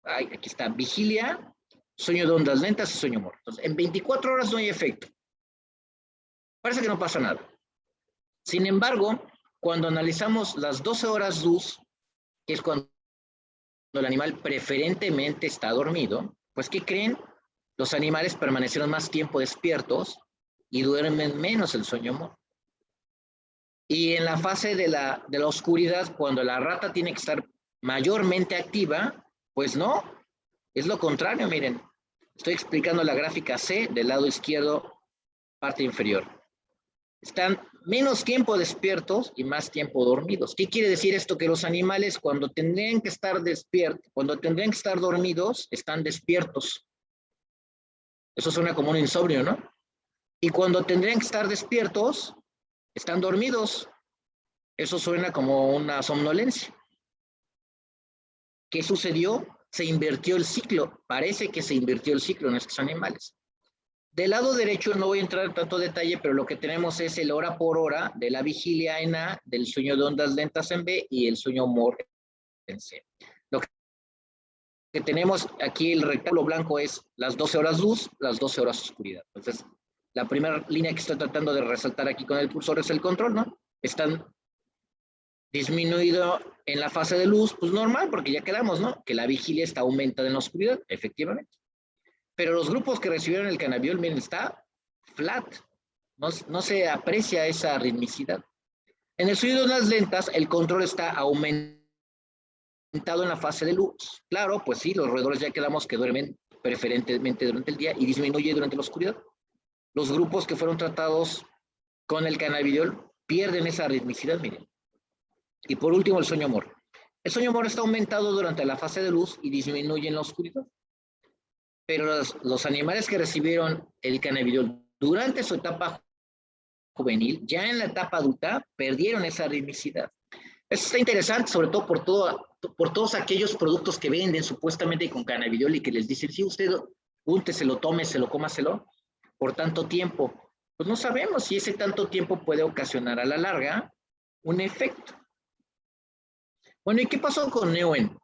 aquí está, vigilia, sueño de ondas lentas y sueño humor. Entonces, en 24 horas no hay efecto. Parece que no pasa nada. Sin embargo, cuando analizamos las 12 horas luz, que es cuando el animal preferentemente está dormido, pues ¿qué creen? Los animales permanecieron más tiempo despiertos y duermen menos el sueño humor. Y en la fase de la oscuridad, cuando la rata tiene que estar mayormente activa, pues no, es lo contrario, miren. Estoy explicando la gráfica C del lado izquierdo, parte inferior. Están menos tiempo despiertos y más tiempo dormidos. ¿Qué quiere decir esto? Que los animales cuando tendrían que estar despiertos, cuando tendrían que estar dormidos, están despiertos. Eso suena como un insomnio, ¿no? Y cuando tendrían que estar despiertos, están dormidos. Eso suena como una somnolencia. ¿Qué sucedió? Se invirtió el ciclo. Parece que se invirtió el ciclo en estos animales. Del lado derecho no voy a entrar en tanto detalle, pero lo que tenemos es el hora por hora de la vigilia en A, del sueño de ondas lentas en B y el sueño humor en C. Lo que tenemos aquí, el rectángulo blanco, es las 12 horas luz, las 12 horas oscuridad. Entonces, la primera línea que estoy tratando de resaltar aquí con el cursor es el control, ¿no? Están disminuido en la fase de luz, pues normal, porque ya quedamos, ¿no? Que la vigilia está aumentada en la oscuridad, efectivamente. Pero los grupos que recibieron el cannabidiol, miren, está flat. No se aprecia esa ritmicidad. En el sueño de ondas lentas, el control está aumentado en la fase de luz. Claro, pues sí, los roedores ya quedamos que duermen preferentemente durante el día y disminuye durante la oscuridad. Los grupos que fueron tratados con el cannabidiol pierden esa ritmicidad, miren. Y por último, el sueño humor. El sueño humor está aumentado durante la fase de luz y disminuye en la oscuridad. Pero los animales que recibieron el cannabidiol durante su etapa juvenil, ya en la etapa adulta, perdieron esa ritmicidad. Eso está interesante, sobre todo por todos aquellos productos que venden supuestamente con cannabidiol y que les dicen, sí, usted únteselo, tómeselo, cómaselo por tanto tiempo. Pues no sabemos si ese tanto tiempo puede ocasionar a la larga un efecto. Bueno, ¿y qué pasó con Neuen?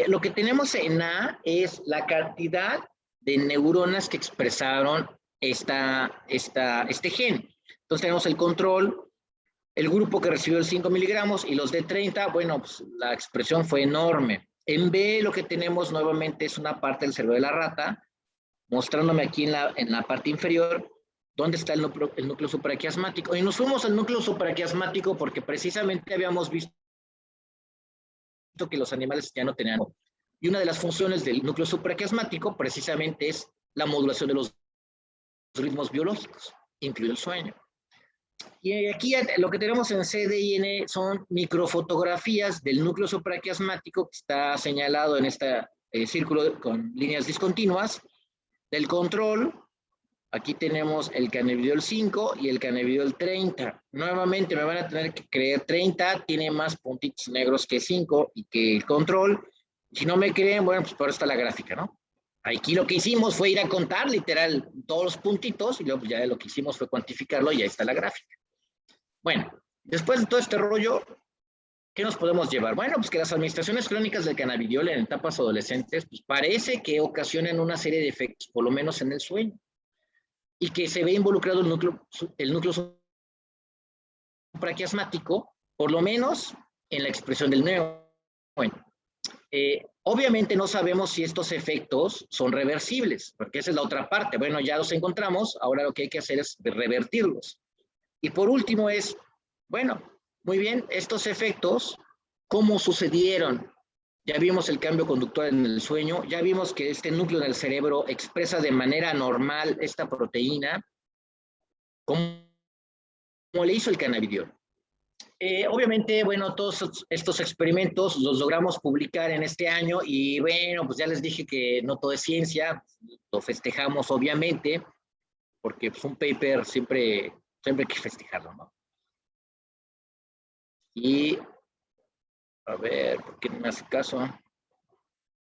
Lo que tenemos en A es la cantidad de neuronas que expresaron este gen. Entonces tenemos el control, el grupo que recibió el 5 miligramos y los de 30, bueno, pues la expresión fue enorme. En B lo que tenemos nuevamente es una parte del cerebro de la rata, mostrándome aquí en la parte inferior dónde está el núcleo supraquiasmático. Y nos fuimos al núcleo supraquiasmático porque precisamente habíamos visto que los animales ya no tenían. Y una de las funciones del núcleo supraquiasmático precisamente es la modulación de los ritmos biológicos, incluido el sueño. Y aquí lo que tenemos en C, D y N son microfotografías del núcleo supraquiasmático que está señalado en este círculo con líneas discontinuas, del control. Aquí tenemos el cannabidiol 5 y el cannabidiol 30. Nuevamente me van a tener que creer 30 tiene más puntitos negros que 5 y que el control. Si no me creen, bueno, pues por ahí está la gráfica, ¿no? Aquí lo que hicimos fue ir a contar literal todos los puntitos y luego pues, ya lo que hicimos fue cuantificarlo y ahí está la gráfica. Bueno, después de todo este rollo, ¿qué nos podemos llevar? Bueno, pues que las administraciones crónicas del cannabidiol en etapas adolescentes, pues parece que ocasionan una serie de efectos, por lo menos en el sueño, y que se ve involucrado el núcleo supraquiasmático, por lo menos en la expresión del neurón. Obviamente no sabemos si estos efectos son reversibles, porque esa es la otra parte. Bueno, ya los encontramos, ahora lo que hay que hacer es revertirlos. Y por último es, bueno, muy bien, estos efectos, ¿cómo sucedieron? Ya vimos el cambio conductual en el sueño, ya vimos que este núcleo del cerebro expresa de manera normal esta proteína, ¿cómo le hizo el cannabidiol? Obviamente, bueno, todos estos experimentos los logramos publicar en este año y bueno, pues ya les dije que no todo es ciencia, lo festejamos obviamente, porque pues, un paper siempre hay que festejarlo, ¿no? Y, a ver, ¿por qué no me hace caso?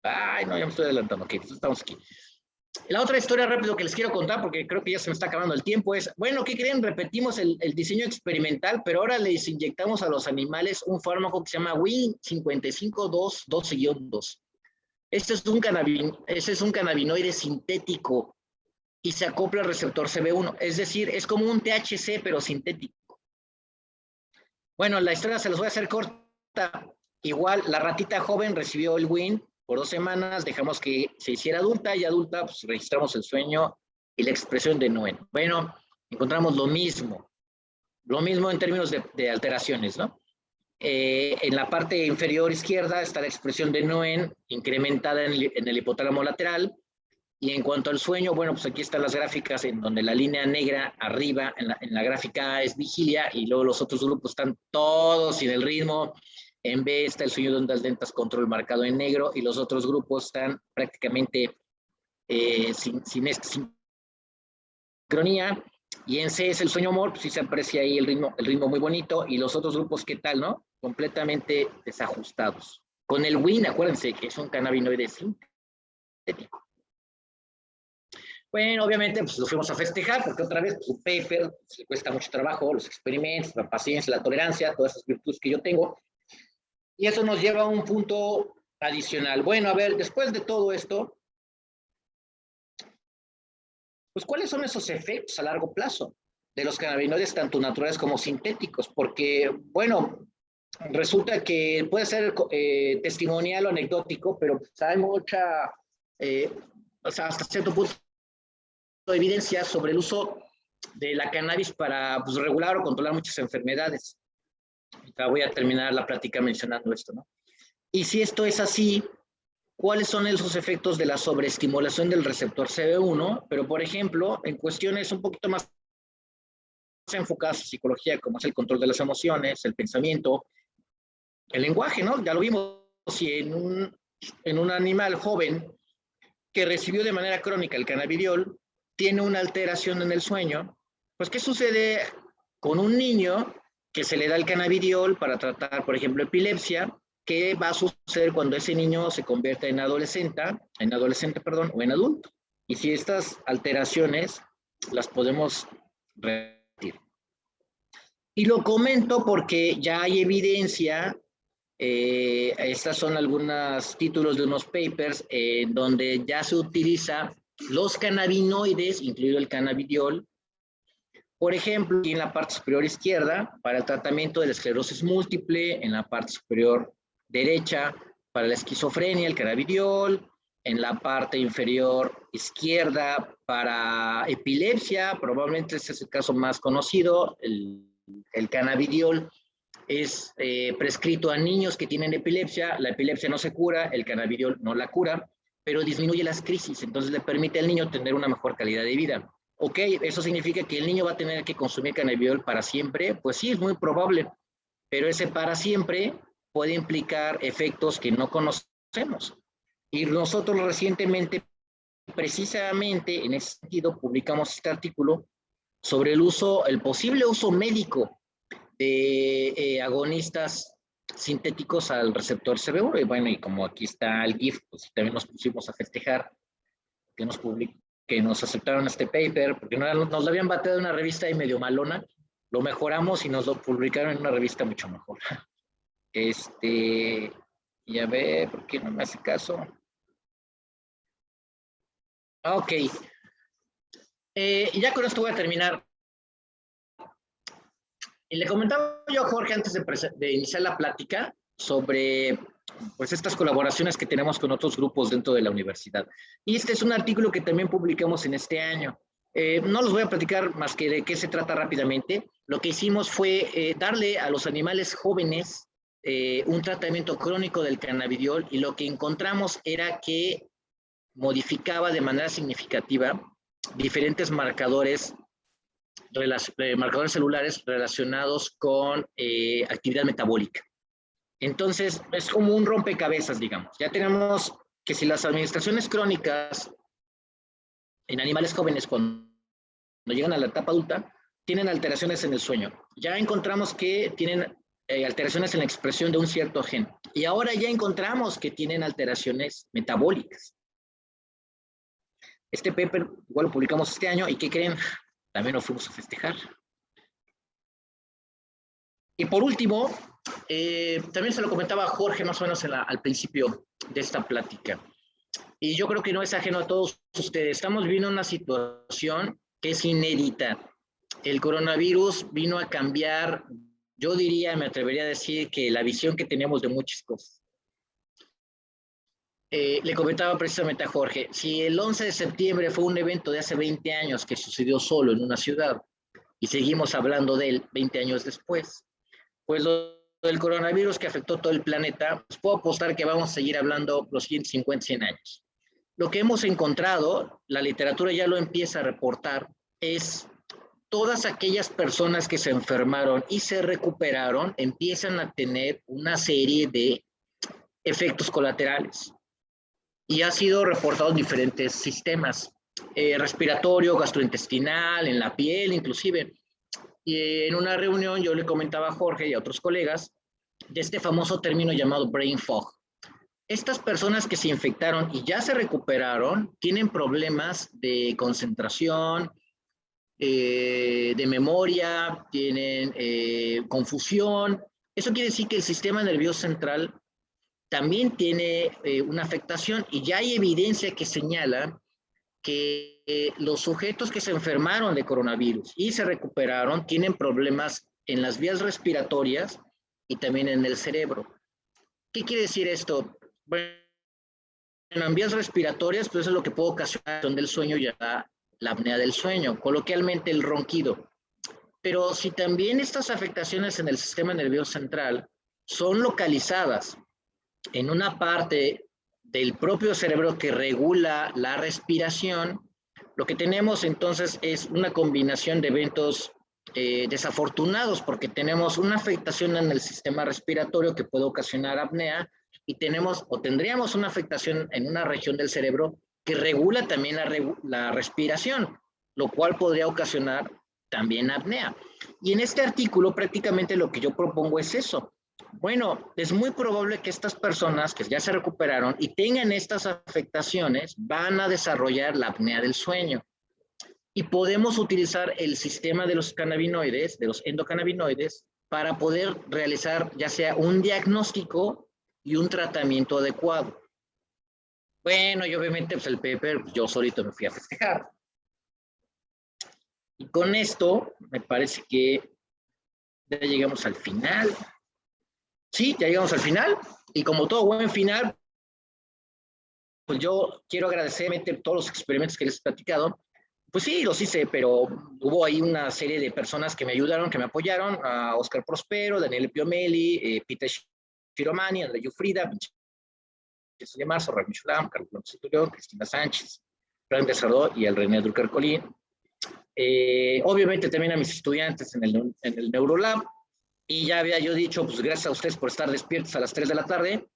Ay, no, ya me estoy adelantando, ok, estamos aquí. La otra historia rápido que les quiero contar, porque creo que ya se me está acabando el tiempo, es, bueno, ¿qué creen? Repetimos el diseño experimental, pero ahora les inyectamos a los animales un fármaco que se llama WIN 55212-2. Este es un cannabinoide sintético y se acopla al receptor CB1, es decir, es como un THC, pero sintético. Bueno, la historia se los voy a hacer corta. Igual, la ratita joven recibió el WIN por 2 semanas, dejamos que se hiciera adulta y adulta, pues registramos el sueño y la expresión de NOEN. Bueno, encontramos lo mismo en términos de alteraciones, ¿no? En la parte inferior izquierda está la expresión de NOEN incrementada en el hipotálamo lateral. Y en cuanto al sueño, bueno, pues aquí están las gráficas en donde la línea negra arriba en la gráfica es vigilia y luego los otros grupos están todos sin el ritmo. En B está el sueño de ondas lentas control marcado en negro y los otros grupos están prácticamente sin sincronía. Y en C es el sueño amor, pues sí se aprecia ahí el ritmo muy bonito. Y los otros grupos, ¿qué tal, no? Completamente desajustados. Con el WIN, acuérdense que es un cannabinoide sintético. Bueno, obviamente, pues lo fuimos a festejar, porque otra vez, pues, un paper, pues, le cuesta mucho trabajo, los experimentos, la paciencia, la tolerancia, todas esas virtudes que yo tengo. Y eso nos lleva a un punto adicional. Bueno, a ver, después de todo esto, pues, ¿cuáles son esos efectos a largo plazo de los cannabinoides, tanto naturales como sintéticos? Porque, bueno, resulta que puede ser testimonial o anecdótico, pero pues, hay mucha, o sea, hasta cierto punto, de evidencia sobre el uso de la cannabis para pues, regular o controlar muchas enfermedades. Ahorita voy a terminar la plática mencionando esto, ¿no? Y si esto es así, ¿cuáles son esos efectos de la sobreestimulación del receptor CB1? Pero, por ejemplo, en cuestiones un poquito más enfocadas a psicología, como es el control de las emociones, el pensamiento, el lenguaje, ¿no? Ya lo vimos, si en un animal joven que recibió de manera crónica el cannabidiol, tiene una alteración en el sueño, pues ¿qué sucede con un niño que se le da el cannabidiol para tratar, por ejemplo, epilepsia? ¿Qué va a suceder cuando ese niño se convierte en adolescente, o en adulto? Y si estas alteraciones las podemos revertir. Y lo comento porque ya hay evidencia. Estas son algunos títulos de unos papers donde ya se utiliza los cannabinoides, incluido el cannabidiol, por ejemplo, en la parte superior izquierda, para el tratamiento de la esclerosis múltiple, en la parte superior derecha, para la esquizofrenia, el cannabidiol, en la parte inferior izquierda, para epilepsia, probablemente ese es el caso más conocido, el cannabidiol es prescrito a niños que tienen epilepsia, la epilepsia no se cura, el cannabidiol no la cura, pero disminuye las crisis, entonces le permite al niño tener una mejor calidad de vida. Ok, ¿eso significa que el niño va a tener que consumir cannabidiol para siempre? Pues sí, es muy probable, pero ese para siempre puede implicar efectos que no conocemos. Y nosotros recientemente, precisamente en ese sentido, publicamos este artículo sobre el posible uso médico de agonistas sintéticos al receptor CB1. Y bueno, y como aquí está el GIF, pues también nos pusimos a festejar que nos aceptaron este paper, porque nos lo habían bateado en una revista ahí medio malona, lo mejoramos y nos lo publicaron en una revista mucho mejor. Y a ver, ¿por qué no me hace caso? Ok. Y ya con esto voy a terminar. Y le comentaba yo a Jorge antes de iniciar la plática sobre pues, estas colaboraciones que tenemos con otros grupos dentro de la universidad. Y este es un artículo que también publicamos en este año. No los voy a platicar más que de qué se trata rápidamente. Lo que hicimos fue darle a los animales jóvenes un tratamiento crónico del cannabidiol, y lo que encontramos era que modificaba de manera significativa diferentes marcadores celulares relacionados con actividad metabólica. Entonces, es como un rompecabezas, digamos. Ya tenemos que si las administraciones crónicas en animales jóvenes cuando llegan a la etapa adulta tienen alteraciones en el sueño. Ya encontramos que tienen alteraciones en la expresión de un cierto gen. Y ahora ya encontramos que tienen alteraciones metabólicas. Este paper igual lo publicamos este año, y ¿qué creen? También lo fuimos a festejar. Y por último, también se lo comentaba a Jorge más o menos al principio de esta plática. Y yo creo que no es ajeno a todos ustedes. Estamos viviendo una situación que es inédita. El coronavirus vino a cambiar, yo diría, me atrevería a decir que la visión que tenemos de muchas cosas. Le comentaba precisamente a Jorge, si el 11 de septiembre fue un evento de hace 20 años que sucedió solo en una ciudad y seguimos hablando de él 20 años después, pues lo del coronavirus que afectó todo el planeta, pues puedo apostar que vamos a seguir hablando los siguientes 50, 100 años. Lo que hemos encontrado, la literatura ya lo empieza a reportar, es todas aquellas personas que se enfermaron y se recuperaron empiezan a tener una serie de efectos colaterales. Y ha sido reportado en diferentes sistemas, respiratorio, gastrointestinal, en la piel inclusive. Y en una reunión yo le comentaba a Jorge y a otros colegas de este famoso término llamado brain fog. Estas personas que se infectaron y ya se recuperaron tienen problemas de concentración, de memoria, tienen confusión. Eso quiere decir que el sistema nervioso central también tiene una afectación, y ya hay evidencia que señala que los sujetos que se enfermaron de coronavirus y se recuperaron tienen problemas en las vías respiratorias y también en el cerebro. ¿Qué quiere decir esto? Bueno, en vías respiratorias, pues eso es lo que puede ocasionar del sueño, ya la apnea del sueño, coloquialmente el ronquido. Pero si también estas afectaciones en el sistema nervioso central son localizadas en una parte del propio cerebro que regula la respiración, lo que tenemos entonces es una combinación de eventos desafortunados, porque tenemos una afectación en el sistema respiratorio que puede ocasionar apnea, y tendríamos una afectación en una región del cerebro que regula también la respiración, lo cual podría ocasionar también apnea. Y en este artículo prácticamente lo que yo propongo es eso. Bueno, es muy probable que estas personas que ya se recuperaron y tengan estas afectaciones van a desarrollar la apnea del sueño. Y podemos utilizar el sistema de los cannabinoides, de los endocannabinoides, para poder realizar ya sea un diagnóstico y un tratamiento adecuado. Bueno, y obviamente pues el paper, yo solito me fui a festejar. Y con esto me parece que ya llegamos al final. Sí, ya llegamos al final, y como todo buen final, pues yo quiero agradecerme todos los experimentos que les he platicado. Pues sí, los hice, pero hubo ahí una serie de personas que me ayudaron, que me apoyaron: a Oscar Prospero, Daniel Piomeli, Peter Shiromani, André Yufrida, Jesús de Marzo, Ramiro Chulam, Carlos Centurión, Cristina Sánchez, Fran Desardó y el René Drucker Colín. Obviamente también a mis estudiantes en el Neurolab. Y ya había yo dicho, pues gracias a ustedes por estar despiertos a las 3 de la tarde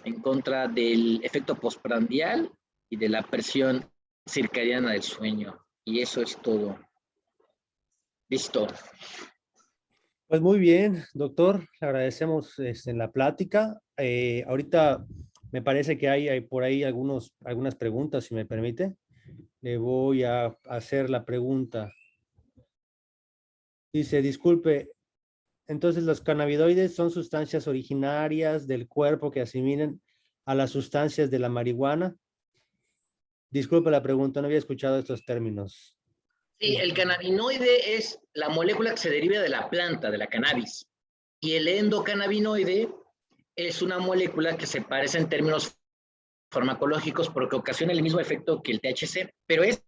en contra del efecto postprandial y de la presión circadiana del sueño. Y eso es todo. Listo. Pues muy bien, doctor, le agradecemos en la plática. Ahorita Me parece que hay por ahí algunas preguntas, si me permite. Le voy a hacer la pregunta. Dice, disculpe, entonces los cannabinoides son sustancias originarias del cuerpo que asimilan a las sustancias de la marihuana. Disculpe la pregunta, no había escuchado estos términos. Sí, el cannabinoide es la molécula que se deriva de la planta, de la cannabis. Y el endocannabinoide es una molécula que se parece en términos farmacológicos porque ocasiona el mismo efecto que el THC, pero esa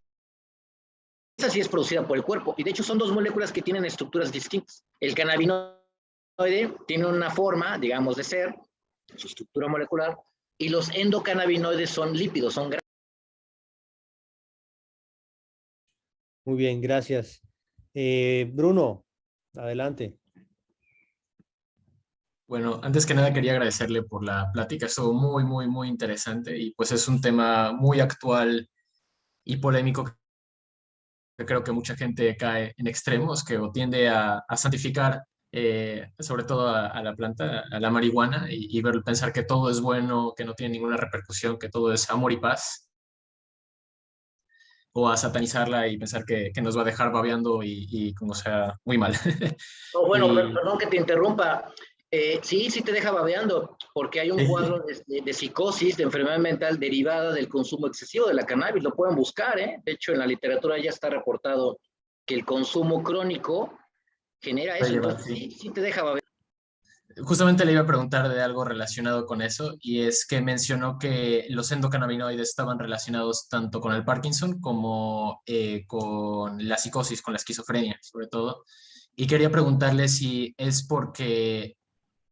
sí es producida por el cuerpo. Y de hecho son dos moléculas que tienen estructuras distintas. El cannabinoide tiene una forma, digamos, de ser, su estructura molecular, y los endocannabinoides son lípidos, son grasas. Muy bien, gracias. Bruno, adelante. Bueno, antes que nada quería agradecerle por la plática, estuvo muy, muy, muy interesante y pues es un tema muy actual y polémico que creo que mucha gente cae en extremos, que o tiende a santificar sobre todo a la planta, a la marihuana pensar que todo es bueno, que no tiene ninguna repercusión, que todo es amor y paz, o a satanizarla y pensar que nos va a dejar babeando y como sea, muy mal. Oh, bueno, Y perdón que te interrumpa. Sí, sí te deja babeando, porque hay un cuadro de psicosis, de enfermedad mental derivada del consumo excesivo de la cannabis. Lo pueden buscar, ¿eh? De hecho, en la literatura ya está reportado que el consumo crónico genera eso. llevar, Entonces, sí. sí, sí te deja babeando. Justamente le iba a preguntar de algo relacionado con eso, y es que mencionó que los endocannabinoides estaban relacionados tanto con el Parkinson como con la psicosis, con la esquizofrenia, sobre todo. Y quería preguntarle si es porque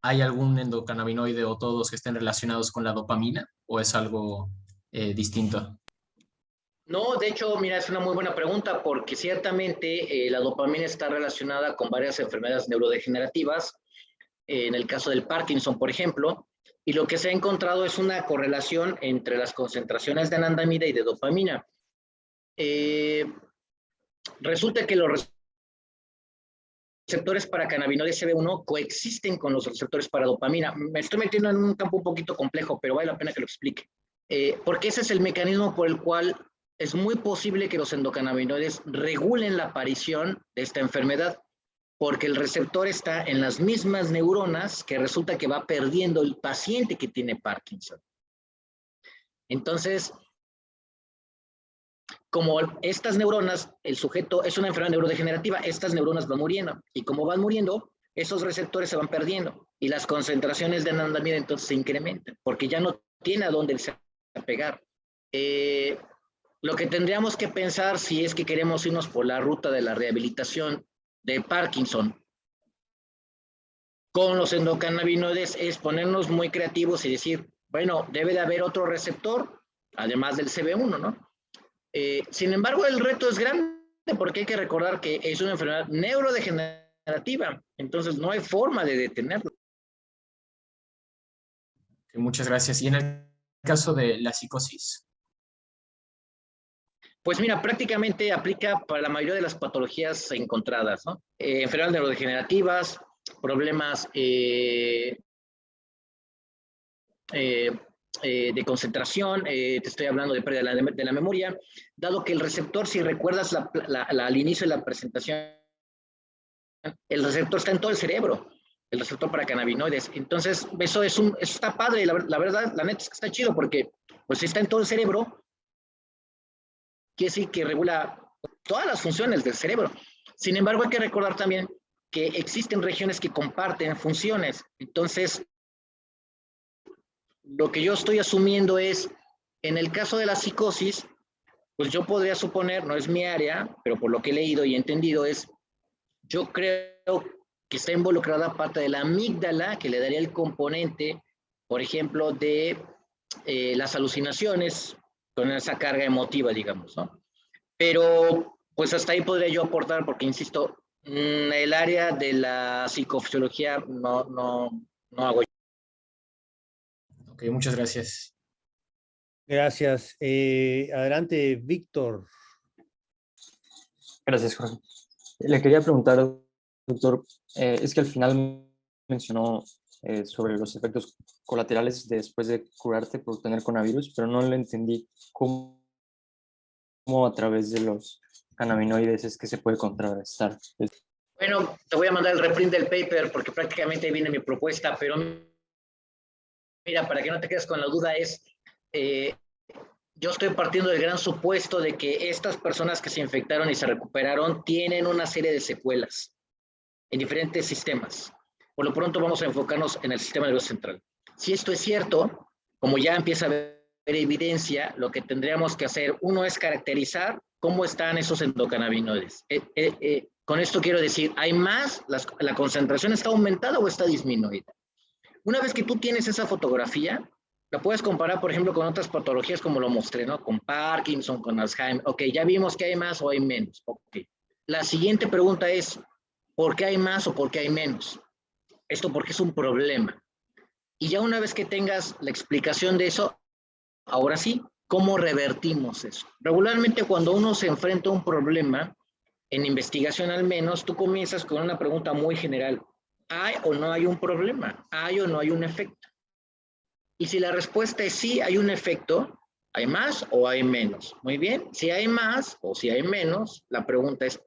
hay algún endocannabinoide o todos que estén relacionados con la dopamina o es algo distinto. No, de hecho, mira, es una muy buena pregunta porque ciertamente la dopamina está relacionada con varias enfermedades neurodegenerativas, en el caso del Parkinson, por ejemplo, y lo que se ha encontrado es una correlación entre las concentraciones de anandamida y de dopamina. Eh, Resulta que los receptores para cannabinoides CB1 coexisten con los receptores para dopamina. Me estoy metiendo en un campo un poquito complejo, pero vale la pena que lo explique. Porque ese es el mecanismo por el cual es muy posible que los endocannabinoides regulen la aparición de esta enfermedad, porque el receptor está en las mismas neuronas que resulta que va perdiendo el paciente que tiene Parkinson. Entonces, como estas neuronas, el sujeto es una enfermedad neurodegenerativa, estas neuronas van muriendo y como van muriendo, esos receptores se van perdiendo y las concentraciones de anandamida entonces se incrementan porque ya no tiene a dónde irse a pegar. Lo que tendríamos que pensar si es que queremos irnos por la ruta de la rehabilitación de Parkinson con los endocannabinoides es ponernos muy creativos y decir, bueno, debe de haber otro receptor, además del CB1, ¿no? Sin embargo, el reto es grande porque hay que recordar que es una enfermedad neurodegenerativa, entonces no hay forma de detenerlo. Muchas gracias. Y en el caso de la psicosis. Pues mira, prácticamente aplica para la mayoría de las patologías encontradas, ¿no? Enfermedades neurodegenerativas, problemas eh, de concentración, te estoy hablando de pérdida de la memoria, dado que el receptor, si recuerdas al inicio de la presentación, el receptor está en todo el cerebro, el receptor para cannabinoides. Entonces, eso está padre, la verdad, la neta es que está chido porque pues si está en todo el cerebro, quiere decir que regula todas las funciones del cerebro. Sin embargo, hay que recordar también que existen regiones que comparten funciones. Entonces, lo que yo estoy asumiendo es, en el caso de la psicosis, pues yo podría suponer, no es mi área, pero por lo que he leído y entendido es, yo creo que está involucrada parte de la amígdala, que le daría el componente, por ejemplo, de las alucinaciones con esa carga emotiva, digamos, ¿no? Pero pues hasta ahí podría yo aportar, porque insisto, el área de la psicofisiología no hago. Ok, muchas gracias. Gracias. Adelante, Víctor. Gracias, Jorge. Le quería preguntar, doctor, es que al final mencionó sobre los efectos colaterales después de curarte por tener coronavirus, pero no le entendí cómo a través de los cannabinoides es que se puede contrarrestar. Bueno, te voy a mandar el reprint del paper porque prácticamente ahí viene mi propuesta, pero mira, para que no te quedes con la duda yo estoy partiendo del gran supuesto de que estas personas que se infectaron y se recuperaron tienen una serie de secuelas en diferentes sistemas. Por lo pronto vamos a enfocarnos en el sistema nervioso central. Si esto es cierto, como ya empieza a haber evidencia, lo que tendríamos que hacer, uno es caracterizar cómo están esos endocannabinoides. Con esto quiero decir, ¿hay más? ¿La concentración está aumentada o está disminuida? Una vez que tú tienes esa fotografía, la puedes comparar, por ejemplo, con otras patologías como lo mostré, ¿no? Con Parkinson, con Alzheimer. Ok, ya vimos que hay más o hay menos. Ok. La siguiente pregunta es, ¿por qué hay más o por qué hay menos? Esto porque es un problema. Y ya una vez que tengas la explicación de eso, ahora sí, ¿cómo revertimos eso? Regularmente cuando uno se enfrenta a un problema, en investigación al menos, tú comienzas con una pregunta muy general. ¿Hay o no hay un problema? ¿Hay o no hay un efecto? Y si la respuesta es sí, hay un efecto, ¿hay más o hay menos? Muy bien, si hay más o si hay menos, la pregunta es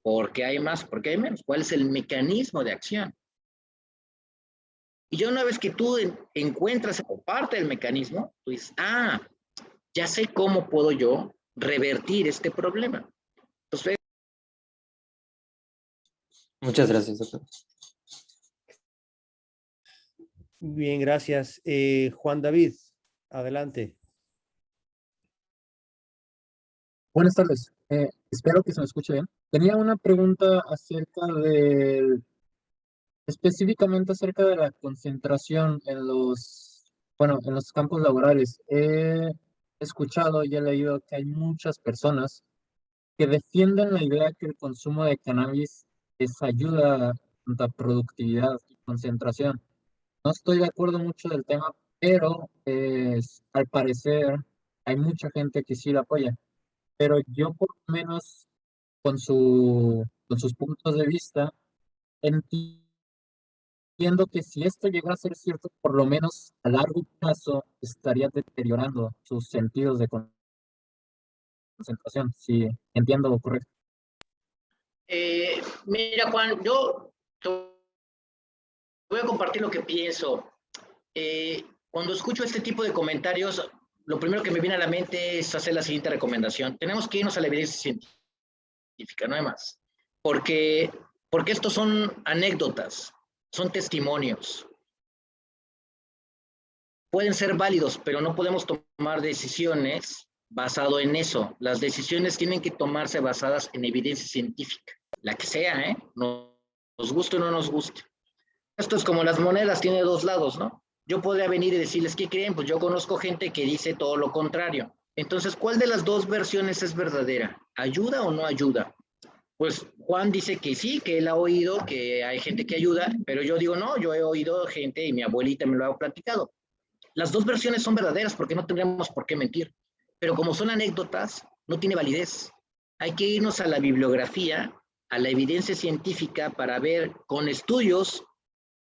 ¿por qué hay más? ¿Por qué hay menos? ¿Cuál es el mecanismo de acción? Y ya una vez que tú encuentras o parte del mecanismo, tú dices, ya sé cómo puedo yo revertir este problema. Entonces, Muchas gracias, doctor. Bien, gracias. Juan David, adelante. Buenas tardes. Espero que se me escuche bien. Tenía una pregunta específicamente acerca de la concentración en los campos laborales. He escuchado y he leído que hay muchas personas que defienden la idea que el consumo de cannabis les ayuda tanto a productividad y concentración. No estoy de acuerdo mucho del tema, pero al parecer hay mucha gente que sí la apoya. Pero yo por lo menos con sus puntos de vista, entiendo que si esto llegara a ser cierto, por lo menos a largo plazo estaría deteriorando sus sentidos de concentración, si entiendo correcto. mira, Juan, yo te voy a compartir lo que pienso. Cuando escucho este tipo de comentarios, lo primero que me viene a la mente es hacer la siguiente recomendación. Tenemos que irnos a la evidencia científica, no hay más. Porque estos son anécdotas, son testimonios. Pueden ser válidos, pero no podemos tomar decisiones basado en eso. Las decisiones tienen que tomarse basadas en evidencia científica, la que sea, ¿eh? Nos guste o no nos guste. Esto es como las monedas, tiene dos lados, ¿no? Yo podría venir y decirles, ¿qué creen? Pues yo conozco gente que dice todo lo contrario. Entonces, ¿cuál de las dos versiones es verdadera? ¿Ayuda o no ayuda? Pues Juan dice que sí, que él ha oído que hay gente que ayuda, pero yo digo, no, yo he oído gente y mi abuelita me lo ha platicado. Las dos versiones son verdaderas porque no tendríamos por qué mentir, pero como son anécdotas, no tiene validez. Hay que irnos a la bibliografía, a la evidencia científica para ver con estudios,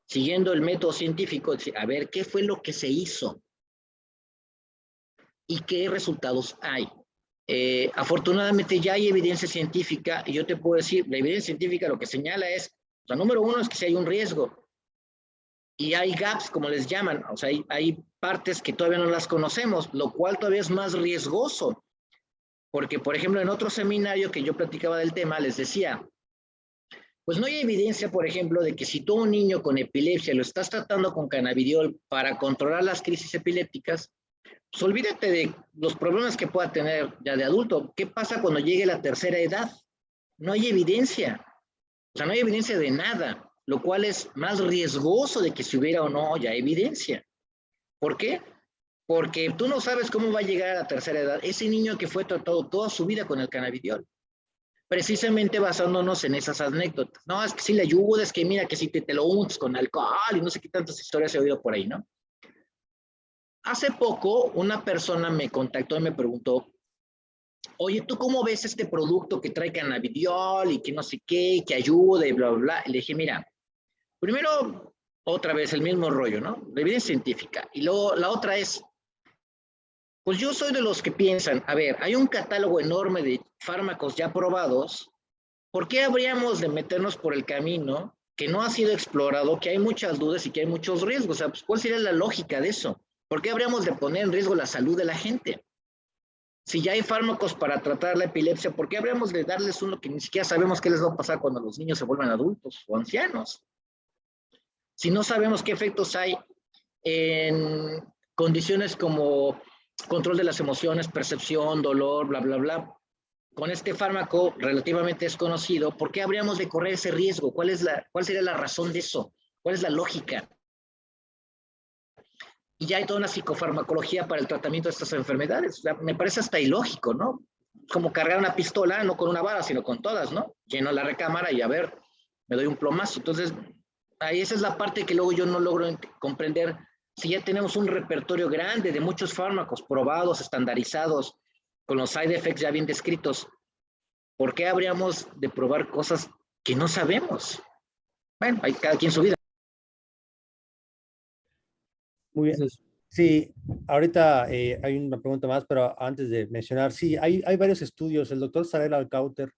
siguiendo el método científico, a ver qué fue lo que se hizo y qué resultados hay. Afortunadamente ya hay evidencia científica y yo te puedo decir, la evidencia científica lo que señala es, o sea, número uno es que si hay un riesgo y hay gaps, como les llaman, o sea, hay partes que todavía no las conocemos, lo cual todavía es más riesgoso, porque por ejemplo en otro seminario que yo platicaba del tema les decía, pues no hay evidencia, por ejemplo, de que si tú a un niño con epilepsia lo estás tratando con cannabidiol para controlar las crisis epilépticas, pues olvídate de los problemas que pueda tener ya de adulto. ¿Qué pasa cuando llegue la tercera edad? No hay evidencia. O sea, no hay evidencia de nada, lo cual es más riesgoso de que si hubiera o no ya evidencia. ¿Por qué? Porque tú no sabes cómo va a llegar a la tercera edad ese niño que fue tratado toda su vida con el cannabidiol. Precisamente basándonos en esas anécdotas. No, es que si le ayuda, es que mira que si te lo untas con alcohol y no sé qué tantas historias he oído por ahí, ¿no? Hace poco una persona me contactó y me preguntó, oye, ¿tú cómo ves este producto que trae cannabidiol y que no sé qué, que ayuda y bla, bla, bla? Y le dije, mira, primero otra vez el mismo rollo, ¿no? La evidencia científica. Y luego la otra es, pues yo soy de los que piensan, a ver, hay un catálogo enorme de fármacos ya probados, ¿por qué habríamos de meternos por el camino que no ha sido explorado, que hay muchas dudas y que hay muchos riesgos? O sea, pues, ¿cuál sería la lógica de eso? ¿Por qué habríamos de poner en riesgo la salud de la gente? Si ya hay fármacos para tratar la epilepsia, ¿por qué habríamos de darles uno que ni siquiera sabemos qué les va a pasar cuando los niños se vuelvan adultos o ancianos? Si no sabemos qué efectos hay en condiciones como control de las emociones, percepción, dolor, bla, bla, bla, con este fármaco relativamente desconocido, ¿por qué habríamos de correr ese riesgo? ¿Cuál sería la razón de eso? ¿Cuál es la lógica? Y ya hay toda una psicofarmacología para el tratamiento de estas enfermedades. O sea, me parece hasta ilógico, ¿no? Como cargar una pistola, no con una bala, sino con todas, ¿no? Lleno la recámara y a ver, me doy un plomazo. Entonces, ahí esa es la parte que luego yo no logro comprender. Si ya tenemos un repertorio grande de muchos fármacos probados, estandarizados, con los side effects ya bien descritos, ¿por qué habríamos de probar cosas que no sabemos? Bueno, hay cada quien su vida. Muy bien. Entonces, Sí, ahorita hay una pregunta más, pero antes de mencionar, sí, hay varios estudios. El doctor Sarel Alcauter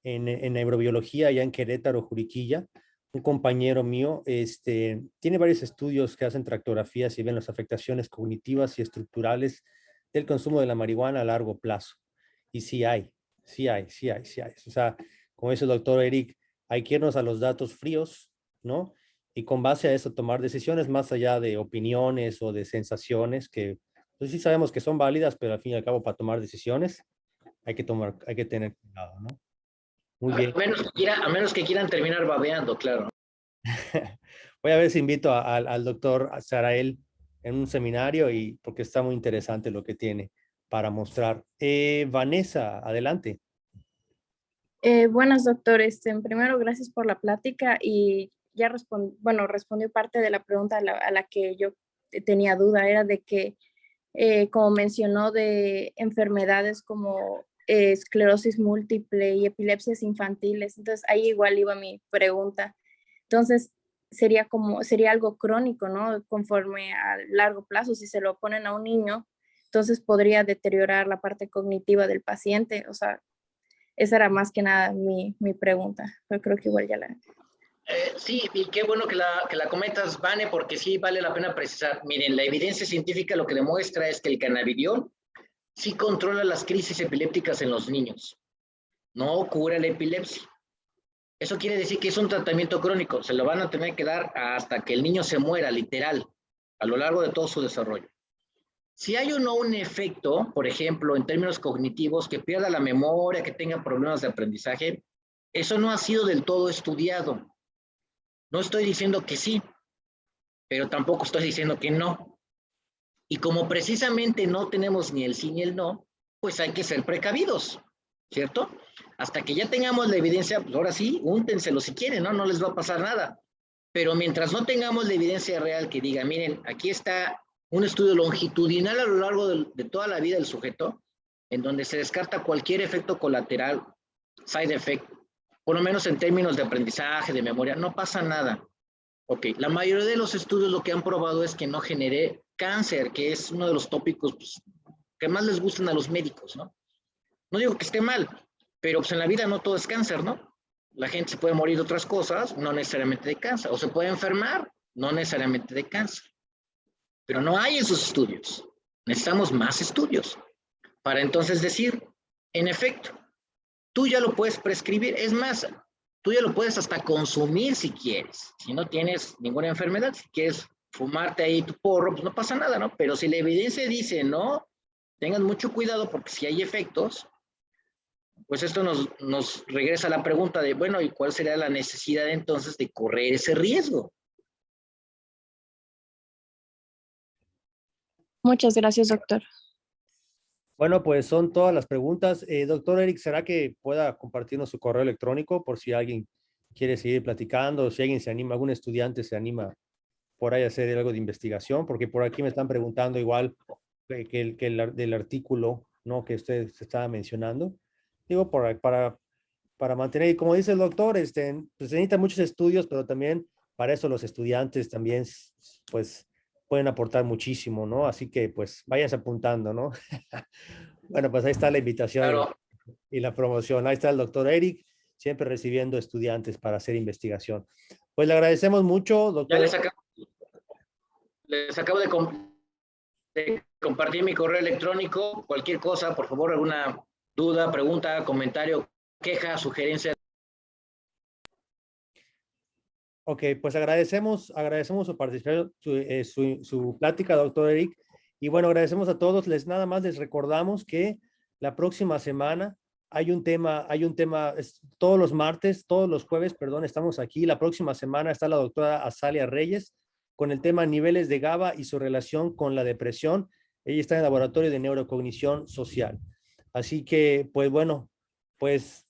en neurobiología, allá en Querétaro, Juriquilla, un compañero mío, tiene varios estudios que hacen tractografías y ven las afectaciones cognitivas y estructurales del consumo de la marihuana a largo plazo. Y sí hay. O sea, como dice el doctor Eric, hay que irnos a los datos fríos, ¿no? Y con base a eso tomar decisiones más allá de opiniones o de sensaciones que pues sí sabemos que son válidas, pero al fin y al cabo para tomar decisiones hay que tener cuidado, ¿no? Muy bien. A menos que quieran terminar babeando, claro. Voy a ver si invito al doctor Sarael en un seminario y porque está muy interesante lo que tiene para mostrar. Vanessa, adelante. Buenas, doctor. En primero, gracias por la plática y ya respondió parte de la pregunta a la que yo tenía duda, era de que, como mencionó, de enfermedades como esclerosis múltiple y epilepsias infantiles. Entonces, ahí igual iba mi pregunta. Entonces, sería algo crónico, ¿no? Conforme a largo plazo, si se lo ponen a un niño, entonces podría deteriorar la parte cognitiva del paciente. O sea, esa era más que nada mi pregunta. Yo creo que igual ya la... Sí, y qué bueno que la comentas, Vane, porque sí vale la pena precisar. Miren, la evidencia científica lo que demuestra es que el cannabidiol sí controla las crisis epilépticas en los niños, no cura la epilepsia. Eso quiere decir que es un tratamiento crónico, se lo van a tener que dar hasta que el niño se muera, literal, a lo largo de todo su desarrollo. Si hay o no un efecto, por ejemplo, en términos cognitivos, que pierda la memoria, que tenga problemas de aprendizaje, eso no ha sido del todo estudiado. No estoy diciendo que sí, pero tampoco estoy diciendo que no. Y como precisamente no tenemos ni el sí ni el no, pues hay que ser precavidos, ¿cierto? Hasta que ya tengamos la evidencia, pues ahora sí, úntenselo si quieren, ¿no? No les va a pasar nada. Pero mientras no tengamos la evidencia real que diga, miren, aquí está un estudio longitudinal a lo largo de toda la vida del sujeto, en donde se descarta cualquier efecto colateral, side effect, por lo menos en términos de aprendizaje, de memoria, no pasa nada. Ok, la mayoría de los estudios lo que han probado es que no genere cáncer, que es uno de los tópicos pues, que más les gustan a los médicos, ¿no? No digo que esté mal, pero pues en la vida no todo es cáncer, ¿no? La gente se puede morir de otras cosas, no necesariamente de cáncer, o se puede enfermar, no necesariamente de cáncer. Pero no hay esos estudios. Necesitamos más estudios para entonces decir, en efecto, tú ya lo puedes prescribir, es más, tú ya lo puedes hasta consumir si quieres, si no tienes ninguna enfermedad, si quieres fumarte ahí tu porro, pues no pasa nada, ¿no? Pero si la evidencia dice no, tengan mucho cuidado porque si hay efectos, pues esto nos regresa a la pregunta de, bueno, ¿y cuál sería la necesidad entonces de correr ese riesgo? Muchas gracias, doctor. Bueno, pues son todas las preguntas. Doctor Eric, ¿será que pueda compartirnos su correo electrónico por si alguien quiere seguir platicando, si alguien se anima, algún estudiante se anima por ahí a hacer algo de investigación? Porque por aquí me están preguntando igual del artículo, ¿no? Que usted se estaba mencionando. Digo, para mantener, y como dice el doctor, pues se necesitan muchos estudios, pero también para eso los estudiantes también, pues, pueden aportar muchísimo, ¿no? Así que, pues, váyanse apuntando, ¿no? Bueno, pues ahí está la invitación Claro. y la promoción. Ahí está el doctor Eric, siempre recibiendo estudiantes para hacer investigación. Pues le agradecemos mucho, Ya doctor. les acabo de compartir mi correo electrónico. Cualquier cosa, por favor, alguna duda, pregunta, comentario, queja, sugerencia. Ok, pues agradecemos su participación, su plática, doctor Eric. Y bueno, agradecemos a todos. Nada más les recordamos que la próxima semana hay un tema, todos los martes, todos los jueves, perdón, estamos aquí. La próxima semana está la doctora Azalia Reyes con el tema niveles de GABA y su relación con la depresión. Ella está en el laboratorio de neurocognición social. Así que, pues bueno, pues